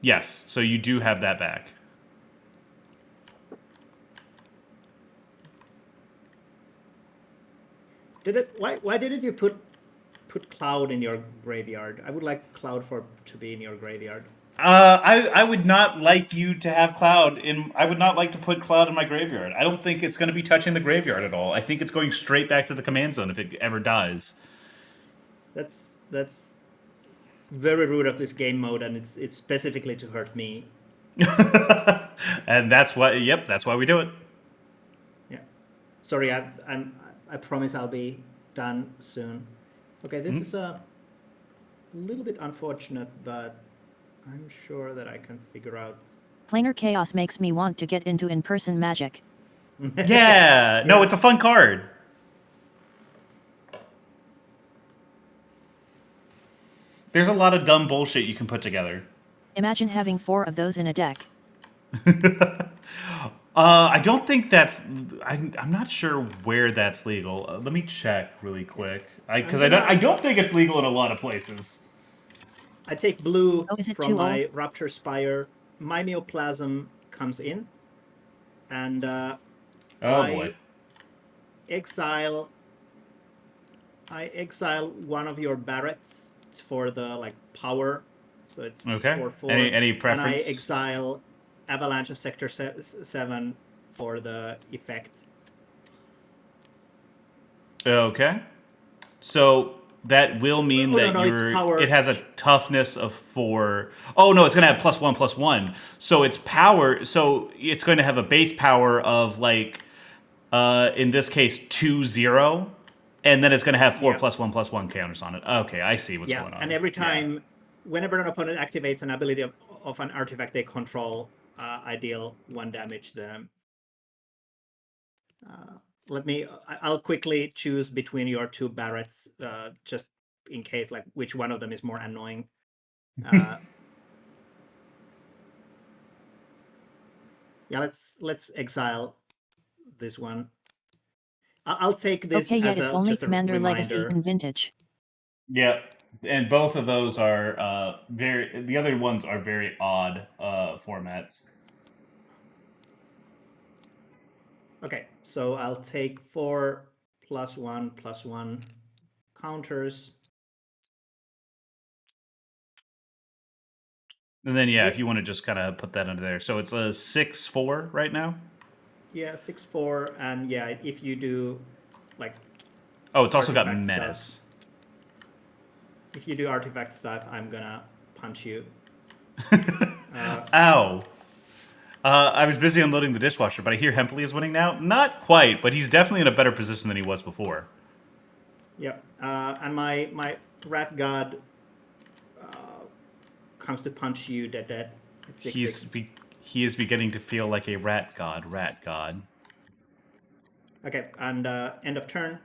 Yes, so you do have that back. Why didn't you put Cloud in your graveyard? I would like Cloud to be in your graveyard. I would not like you to have Cloud in. I would not like to put Cloud in my graveyard. I don't think it's going to be touching the graveyard at all. I think it's going straight back to the command zone if it ever dies. That's very rude of this game mode, and it's specifically to hurt me. And that's why. Yep, that's why we do it. Yeah. Sorry, I promise I'll be done soon. Okay, this is a little bit unfortunate, but I'm sure that I can figure out. Planar Chaos makes me want to get into in-person magic. Yeah. No, it's a fun card. There's a lot of dumb bullshit you can put together. Imagine having 4 of those in a deck. I don't think that's. I'm not sure where that's legal. Let me check really quick. Because I don't think it's legal in a lot of places. I take blue Oh, is it from too my old? Rapture Spire. Mimeoplasm comes in, and Oh I boy. exile one of your Barretts for the power. So it's Okay. 4/4. Any And I preference? exile Avalanche of Sector 7 for the effect. Okay. So that will mean Oh, that no, it's power. it has a toughness of 4. Oh no, it's going to have +1/+1. So it's power. So it's going to have a base power of in this case 2/0, and then it's going to have 4 Yeah. +1/+1 counters on it. Okay, I see what's going on. And every Yeah. time, whenever an opponent activates an ability of an artifact they control, I deal 1 damage to them. I'll quickly choose between your 2 Barretts, just in case, which one of them is more annoying. Yeah, let's exile this one. I'll take this Okay, yet as it's a only just a Commander Legacy reminder. and Vintage. Yeah, and both of those are very. The other ones are very odd formats. Okay, so I'll take 4+1/+1 counters. And then yeah, Yep. if you want to just kind of put that under there, so it's a 6/4 right now. Yeah, 6/4, and yeah, if you do like Oh, it's also got artifact stuff, menace. if you do artifact stuff, I'm gonna punch you. Ow. I was busy unloading the dishwasher, but I hear Hempley is winning now. Not quite, but he's definitely in a better position than he was before. Yep. And my rat god comes to punch you dead at 6/6. He is beginning to feel like a rat god. Rat god. Okay, and end of turn.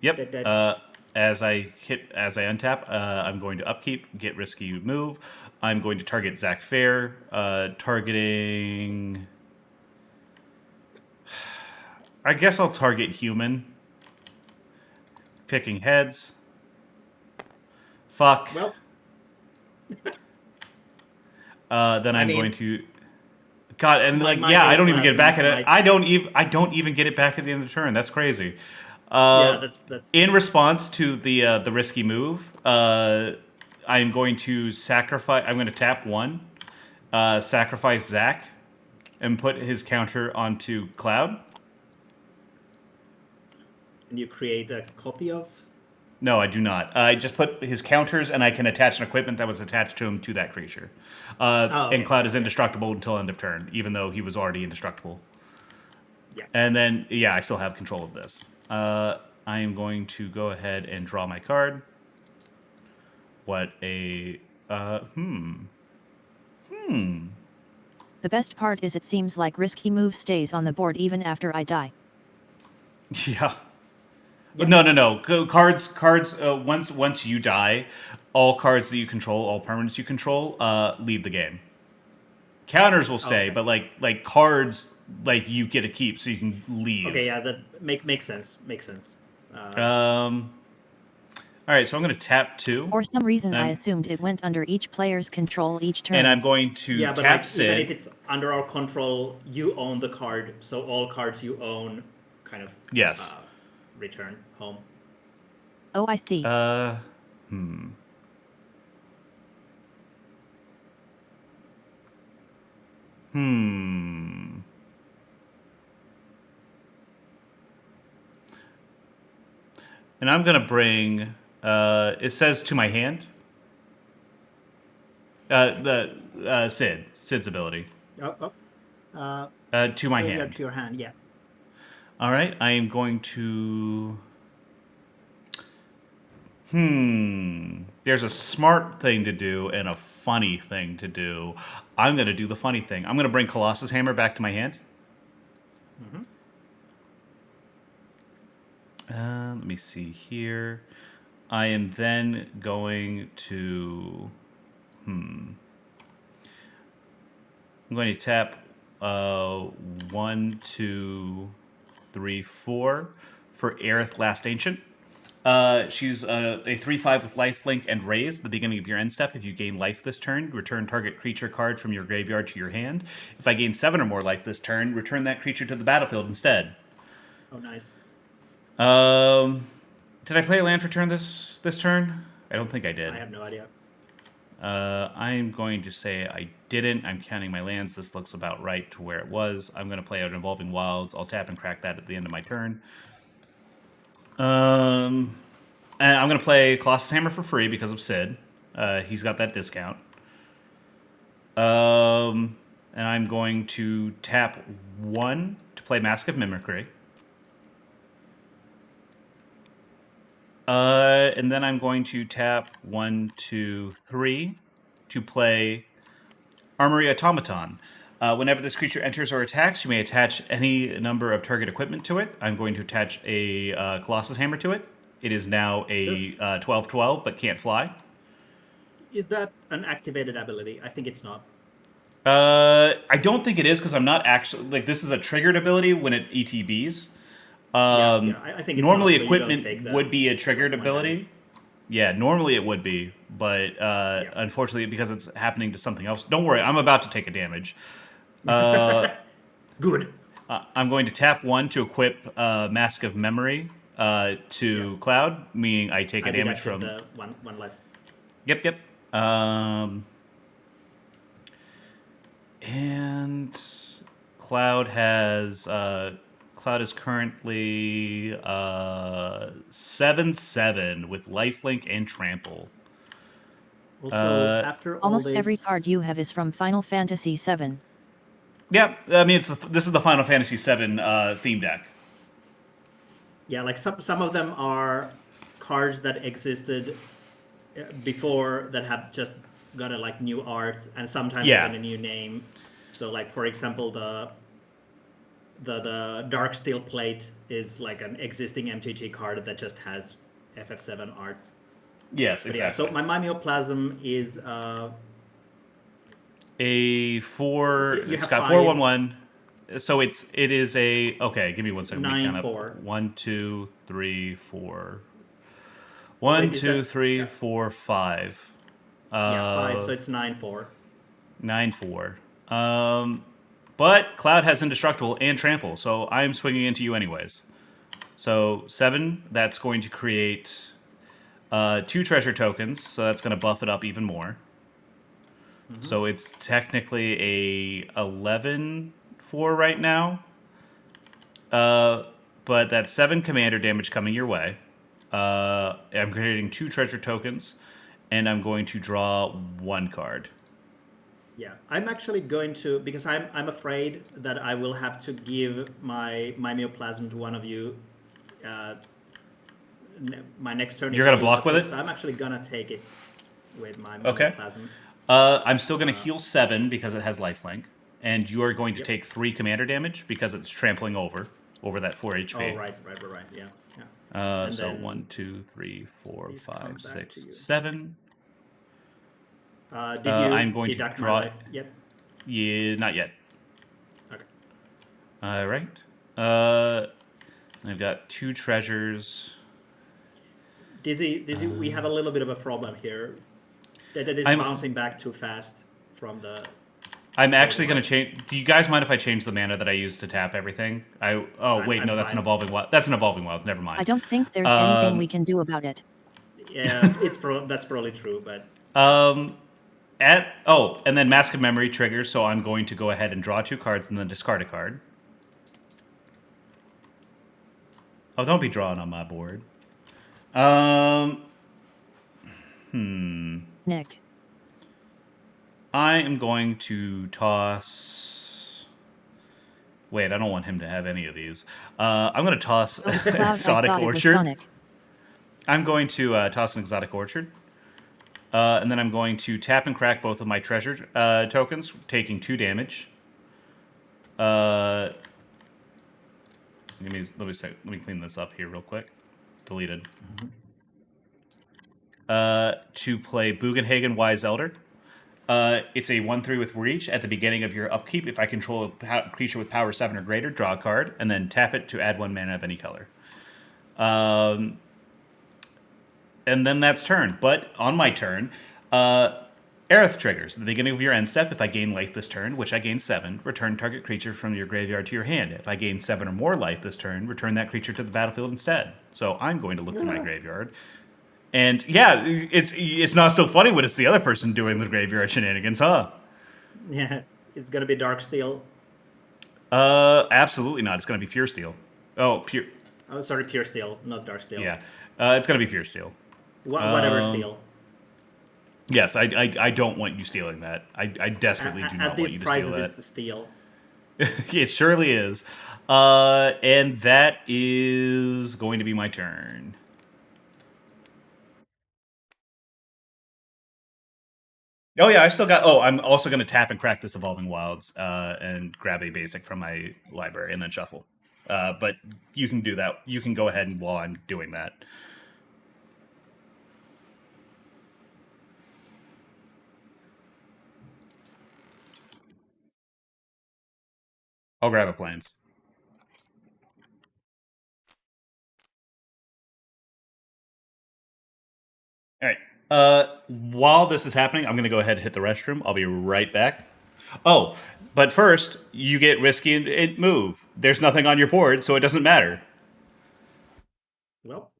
Yep. Dead. As I untap, I'm going to upkeep, get risky move. I'm going to target Zach Fair, targeting. I guess I'll target human. Picking heads. Fuck. Well, Then I I'm mean, going to. God, and my I don't even get it back at it. might- I don't even get it back at the end of the turn. That's crazy. yeah, that's In response to the risky move, I'm going to sacrifice. I'm going to tap one, sacrifice Zach, and put his counter onto Cloud. and you create a copy of. No, I do not. I just put his counters, and I can attach an equipment that was attached to him to that creature. Okay. And Cloud is indestructible until end of turn, even though he was already indestructible. Yeah. And then, yeah, I still have control of this. I am going to go ahead and draw my card. What a... The best part is it seems like risky move stays on the board even after I die. Yeah. Yeah. No. Cards. Once you die, all cards that you control, all permanents you control, leave the game. Counters will stay, Okay. but like cards, like you get to keep, so you can leave. Okay, yeah, that makes sense. Makes sense. All right, so I'm going to tap 2. For some reason, I And- assumed it went under each player's control each turn. And I'm going to Yeah, but tap like Sid. even if it's under our control, you own the card, so all cards you own kind of Yes. return home. Oh, I see. And I'm going to bring, it says to my hand, Sid's ability. To To my graveyard hand. to your hand, yeah. All right, I am going to... There's a smart thing to do and a funny thing to do. I'm going to do the funny thing. I'm going to bring Colossus Hammer back to my hand. Let me see here. I am then going to... I'm going to tap 1, 2, 3, 4 for Aerith Last Ancient. She's a 3/5 with lifelink and raise. At the beginning of your end step, if you gain life this turn, return target creature card from your graveyard to your hand. If I gain 7 or more life this turn, return that creature to the battlefield instead. Oh, nice. Did I play a land for turn this turn? I don't think I did. I have no idea. I'm going to say I didn't. I'm counting my lands. This looks about right to where it was. I'm going to play out Evolving Wilds. I'll tap and crack that at the end of my turn. And I'm going to play Colossus Hammer for free because of Sid. He's got that discount. And I'm going to tap 1 to play Mask of Mimicry. And then I'm going to tap 1, 2, 3 to play Armory Automaton. Whenever this creature enters or attacks, you may attach any number of target equipment to it. I'm going to attach a Colossus Hammer to it. It is now a 12/12, but can't fly. Is that an activated ability? I think it's not. I don't think it is because I'm not actually... Like, this is a triggered ability when it ETBs. I think it's not, Normally, so you don't equipment take the would be a triggered one damage. ability. Yeah, normally it would be, but Yeah. unfortunately, because it's happening to something else. Don't worry, I'm about to take a damage. Good. I'm going to tap 1 to equip Mask of Memory Yeah. to Cloud, meaning I take I a damage deducted from. the one life. Yep. And Cloud is currently 7/7 with lifelink and trample. Also, after all Almost this, every card you have is from Final Fantasy VII. Yeah, I mean this is the Final Fantasy VII theme deck. yeah, like some of them are cards that existed before that have just got a like new art and sometimes Yeah. even a new name. So like for example the Dark Steel Plate is like an existing MTG card that just has FF7 art. Yes, But exactly. yeah, so my Mimeoplasm is A 4. You It's have got 4 1 1. So it is a okay. Give me 1 second. Let me 9 count 4. up. 1 2 3 4. Wait, 1 is 2 that- 3 yeah. 4 5. Yeah, 5, so it's 9 4. 9 4. But Cloud has Indestructible and Trample, so I'm swinging into you anyways. So 7, that's going to create 2 treasure tokens, so that's going to buff it up even more. So it's technically a 11 4 right now. But that's 7 commander damage coming your way. I'm creating 2 treasure tokens, and I'm going to draw 1 card. Yeah, I'm actually going to, because I'm afraid that I will have to give my Mimeoplasm to one of you my next turn. You're if I gonna block use with it, it? So I'm actually gonna take it with my Okay. Mimeoplasm. I'm still going to heal 7 because it has lifelink, and you are going to Yep. take 3 commander damage because it's trampling over that 4 HP. Oh, right, yeah. And So then 1 2 3 4 these come 5 back 6 to you. 7. Did you I'm going to deduct draw- my life yet? Yeah, not yet. Okay. All right. I've got 2 treasures. Dizzy, we have a little bit of a problem here. That it is I'm- bouncing back too fast from the. I'm actually going to change. Do you guys mind if I change the mana that I use to tap everything? I'm That's an fine. evolving wild. That's an evolving wild. Never mind. I don't think there's anything we can do about it. Yeah, that's probably true, but And then Mask of Memory triggers, so I'm going to go ahead and draw 2 cards and then discard a card. Oh, don't be drawing on my board. Nick. I am going to toss. Wait, I don't want him to have any of these. I'm going to toss Oh, Cloud, I Exotic thought it was Orchard. Sonic. I'm going to toss an Exotic Orchard. And then I'm going to tap and crack both of my treasure tokens, taking 2 damage. Let me clean this up here real quick. Deleted. To play Bugenhagen Wise Elder. It's a 1/3 with reach. At the beginning of your upkeep, if I control a creature with power 7 or greater, draw a card, and then tap it to add 1 mana of any color. And then that's turn. But on my turn, Aerith triggers. At the beginning of your end step, if I gain life this turn, which I gain 7, return target creature from your graveyard to your hand. If I gain 7 or more life this turn, return that creature to the battlefield instead. So I'm going to look through my graveyard. And yeah, it's not so funny when it's the other person doing the graveyard shenanigans, huh? yeah, it's gonna be Dark Steel. Absolutely not. It's going to be pure steel. Oh, pure. Oh, sorry, Pure Steel, not Dark Steel. Yeah, it's going to be pure steel. Whatever Steel. Yes, I don't want you stealing that. I desperately do At not want these you to prices, steal it's a steal. that. It surely is. And that is going to be my turn. Oh yeah, I still got. Oh, I'm also going to tap and crack this Evolving Wilds and grab a basic from my library and then shuffle. But you can do that. You can go ahead and while I'm doing that. I'll grab a Plains. While this is happening, I'm going to go ahead and hit the restroom. I'll be right back. Oh, but first, you get risky and move. There's nothing on your board, so it doesn't matter. Well,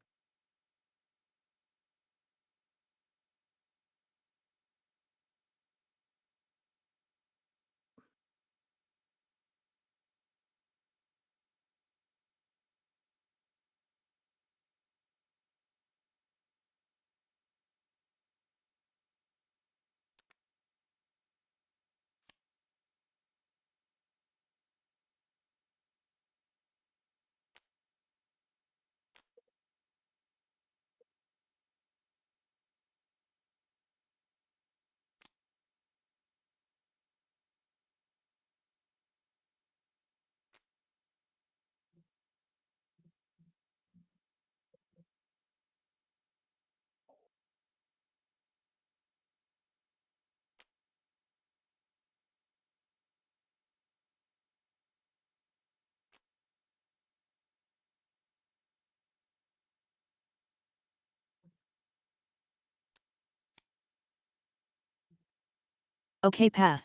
Okay, pass.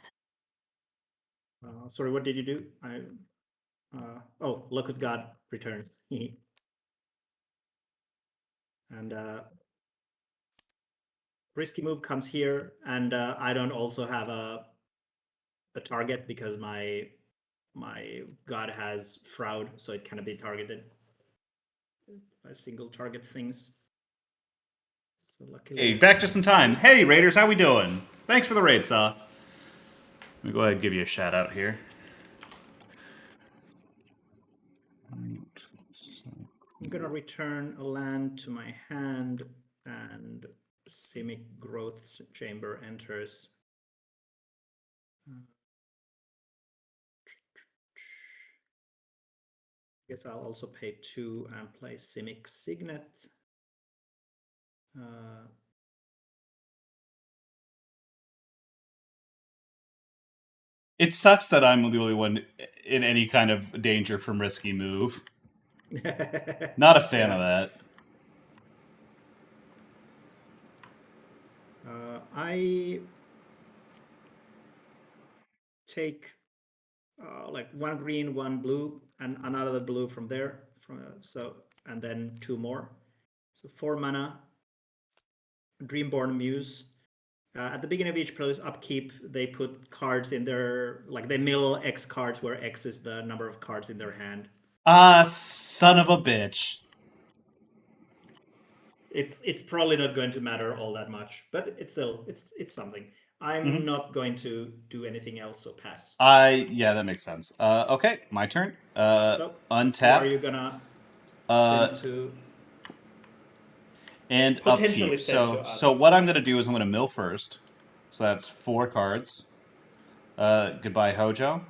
sorry, what did you do? Oh, Locust God returns. And risky move comes here, and I don't also have a target because my god has shroud, so it cannot be targeted by single target things. So luckily, Hey, back just in time. Hey, Raiders, how we doing? Thanks for the raid, Saw. Let me go ahead and give you a shout out here. I'm gonna return a land to my hand, and Simic Growth Chamber enters. Guess I'll also pay 2 and play Simic Signet. It sucks that I'm the only one in any kind of danger from risky move. Not a fan of that. I take like 1 green, 1 blue, and another blue from there. And then 2 more. So 4 mana. Dreamborn Muse. At the beginning of each player's upkeep, they put cards in their, like they mill X cards, where X is the number of cards in their hand. Son of a bitch. It's probably not going to matter all that much, but it's still it's something. I'm not going to do anything else, so pass. Yeah, that makes sense. Okay, my turn. So Untap. who are you gonna send to? And potentially upkeep. send to us? So what I'm gonna do is I'm gonna mill first. So that's 4 cards. Goodbye Hojo.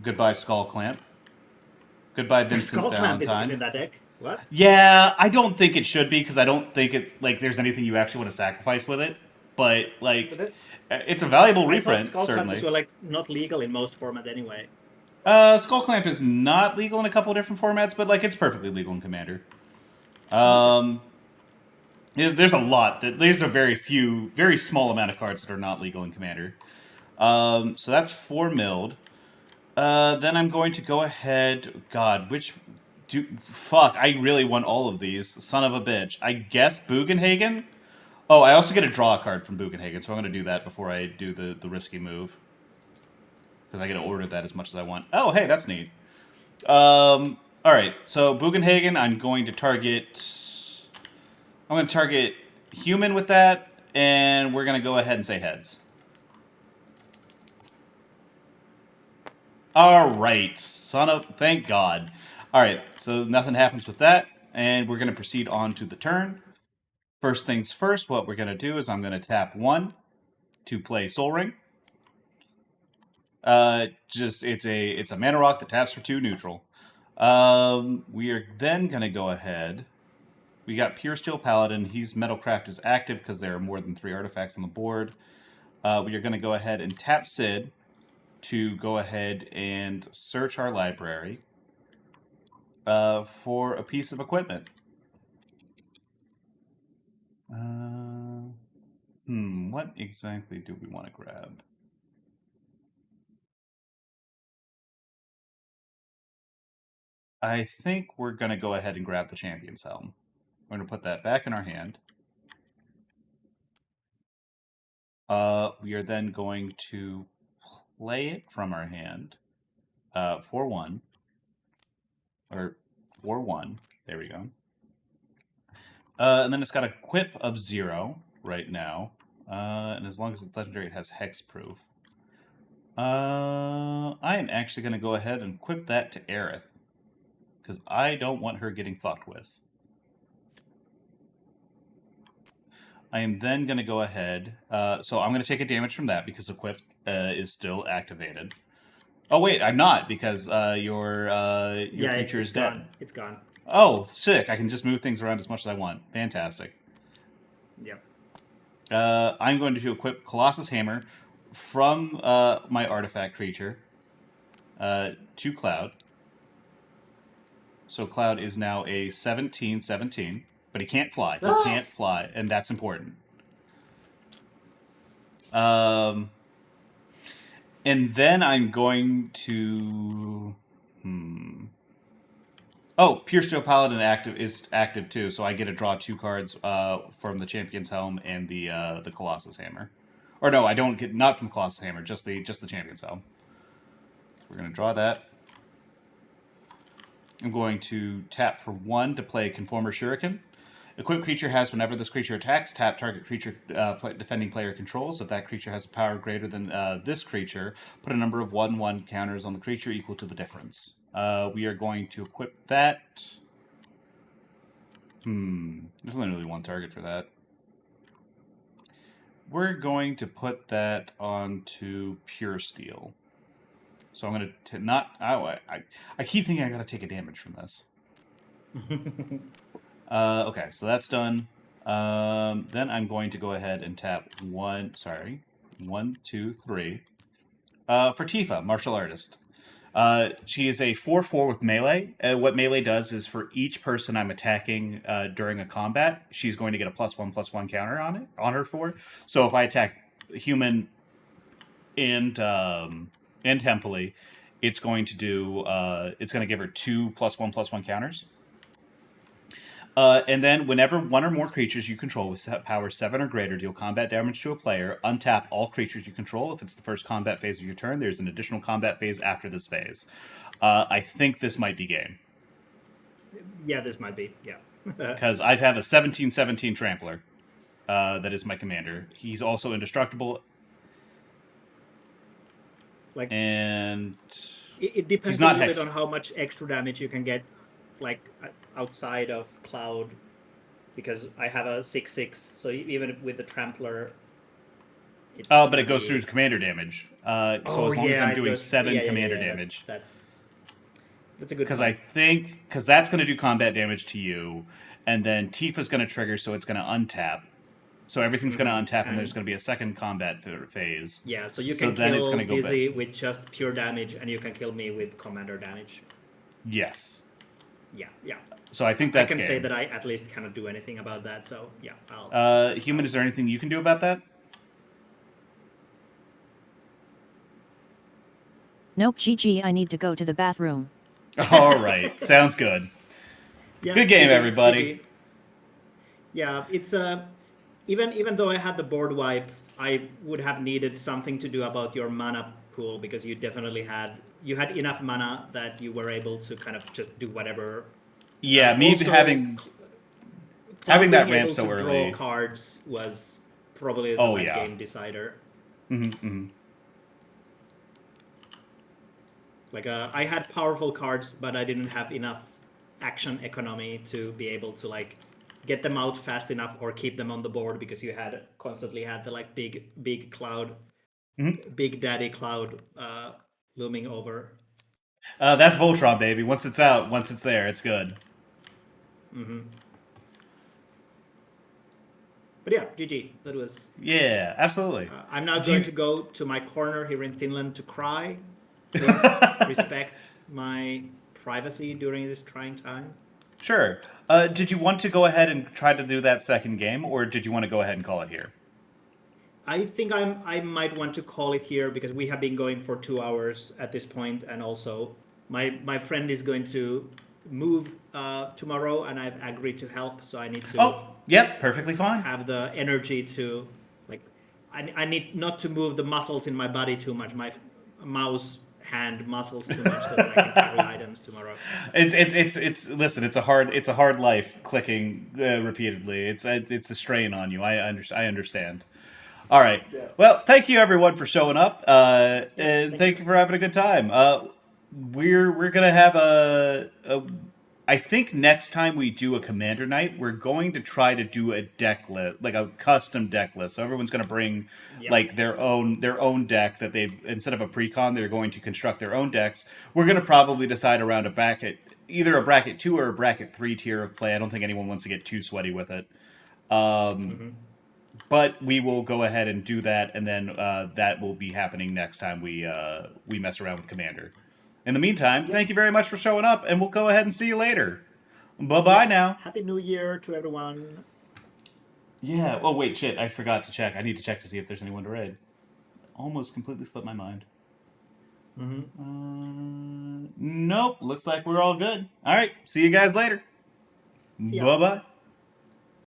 Goodbye Skull Clamp. Goodbye Vincent Skull Clamp is Valentine. in that deck. What? Yeah, I don't think it should be because I don't think it's like there's anything you actually want to sacrifice with it. But like, it's a valuable I thought reprint, Skull certainly. Clamps were like not legal in most formats anyway. Skull Clamp is not legal in a couple different formats, but like it's perfectly legal in Commander. There's a lot. There's a very small amount of cards that are not legal in Commander. So that's 4 milled. Then I'm going to go ahead. God, fuck, I really want all of these. Son of a bitch. I guess Bugenhagen? Oh, I also get to draw a card from Bugenhagen, so I'm going to do that before I do the risky move. Because I get to order that as much as I want. Oh, hey, that's neat. Alright, so Bugenhagen, I'm going to target human with that, and we're going to go ahead and say heads. Alright, thank God. Alright, so nothing happens with that, and we're going to proceed on to the turn. First things first, what we're going to do is I'm going to tap 1 to play Soul Ring. It's a mana rock that taps for 2 neutral. We are then going to go ahead. We got Pure Steel Paladin. Metalcraft is active because there are more than 3 artifacts on the board. We are going to go ahead and tap Sid to go ahead and search our library for a piece of equipment. What exactly do we want to grab? I think we're going to go ahead and grab the Champion's Helm. We're going to put that back in our hand. We are then going to play it from our hand for 1. Or for 1. There we go. And then it's got a quip of 0 right now. And as long as it's legendary, it has hexproof. I am actually going to go ahead and equip that to Aerith. Because I don't want her getting fucked with. I am then going to go ahead. So I'm going to take a damage from that because equip is still activated. Oh wait, I'm not because your creature is dead. Gone. It's gone. Oh, sick! I can just move things around as much as I want. Fantastic. Yep. I'm going to equip Colossus Hammer from my artifact creature to Cloud. So Cloud is now a 17/17, but he can't fly. He can't fly, and that's important. And then I'm going to... Oh, Pure Steel Paladin is active too, so I get to draw 2 cards from the Champion's Helm and the Colossus Hammer. Or no, I don't get, not from the Colossus Hammer, just the Champion's Helm. We're going to draw that. I'm going to tap for 1 to play Conformer Shuriken. Equipped creature has, whenever this creature attacks, tap target creature defending player controls. If that creature has a power greater than this creature, put a number of 1/1 counters on the creature equal to the difference. We are going to equip that. There's only really one target for that. We're going to put that onto Pure Steel. So I'm going to not... I keep thinking I got to take a damage from this. Okay, so that's done. Then I'm going to go ahead and tap 1, 2, 3. For Tifa, Martial Artist. She is a 4/4 with melee. What melee does is for each person I'm attacking during a combat, she's going to get a +1/+1 counter on her for. So if I attack human and Temple, it's going to do it's going to give her 2 +1/+1 counters. And then whenever 1 or more creatures you control with power 7 or greater deal combat damage to a player, untap all creatures you control. If it's the first combat phase of your turn, there's an additional combat phase after this phase. I think this might be game. Yeah, this might be, yeah. Because I have a 17/17 Trampler that is my commander. He's also indestructible. And it depends a little bit on how much extra damage you can get, like outside of Cloud, because I have a 6/6, so even with the Trampler. But it goes through to commander damage. So as long as I'm doing 7 commander damage, that's a good. Because that's going to do combat damage to you, and then Tifa's going to trigger, so it's going to untap. So everything's going to untap, and there's going to be a second combat phase. Yeah, so you can kill Dizzy with just pure damage, and you can kill me with commander damage. Yes. Yeah. So I think that's I can say that I at least cannot do anything about that, so yeah. Human, is there anything you can do about that? Nope, GG, I need to go to the bathroom. All right, sounds good. Yeah, good game, everybody. Yeah, it's even though I had the board wipe, I would have needed something to do about your mana pool, because you definitely had enough mana that you were able to kind of just do whatever. Yeah, me also, having that ramp so early. Draw cards was probably the game decider. Mm-hmm. Like I had powerful cards, but I didn't have enough action economy to be able to like get them out fast enough or keep them on the board, because you constantly had the like big cloud, big daddy cloud looming over. That's Voltron, baby. Once it's out, once it's there, it's good. But yeah, GG. That was. Yeah, absolutely. I'm now going to go to my corner here in Finland to cry. Please respect my privacy during this trying time. Sure. Did you want to go ahead and try to do that second game, or did you want to go ahead and call it here? I think I might want to call it here because we have been going for 2 hours at this point, and also my friend is going to move tomorrow, and I've agreed to help, so I need to Oh, yep, perfectly fine. have the energy to like. I need not to move the muscles in my body too much, my mouse hand muscles too much, so that I can carry items tomorrow. It's listen. It's a hard life clicking repeatedly. It's a strain on you. I understand. All right. Yeah. Well, thank you everyone for showing up, and thank you for having a good time. We're gonna have a. I think next time we do a commander night, we're going to try to do a deck list, like a custom deck list. So everyone's going to bring Yeah. like their own deck that they've, instead of a pre-con, they're going to construct their own decks. We're going to probably decide around a bracket, either a bracket 2 or a bracket 3 tier of play. I don't think anyone wants to get too sweaty with it. But we will go ahead and do that, and then that will be happening next time we mess around with Commander. In the meantime, thank you very much for showing up, and we'll go ahead and see you later. Bye-bye now. Happy New Year to everyone. Yeah. Oh, wait, shit. I forgot to check. I need to check to see if there's anyone to raid. Almost completely slipped my mind. Nope. Looks like we're all good. All right. See you guys later. See ya. Bye-bye.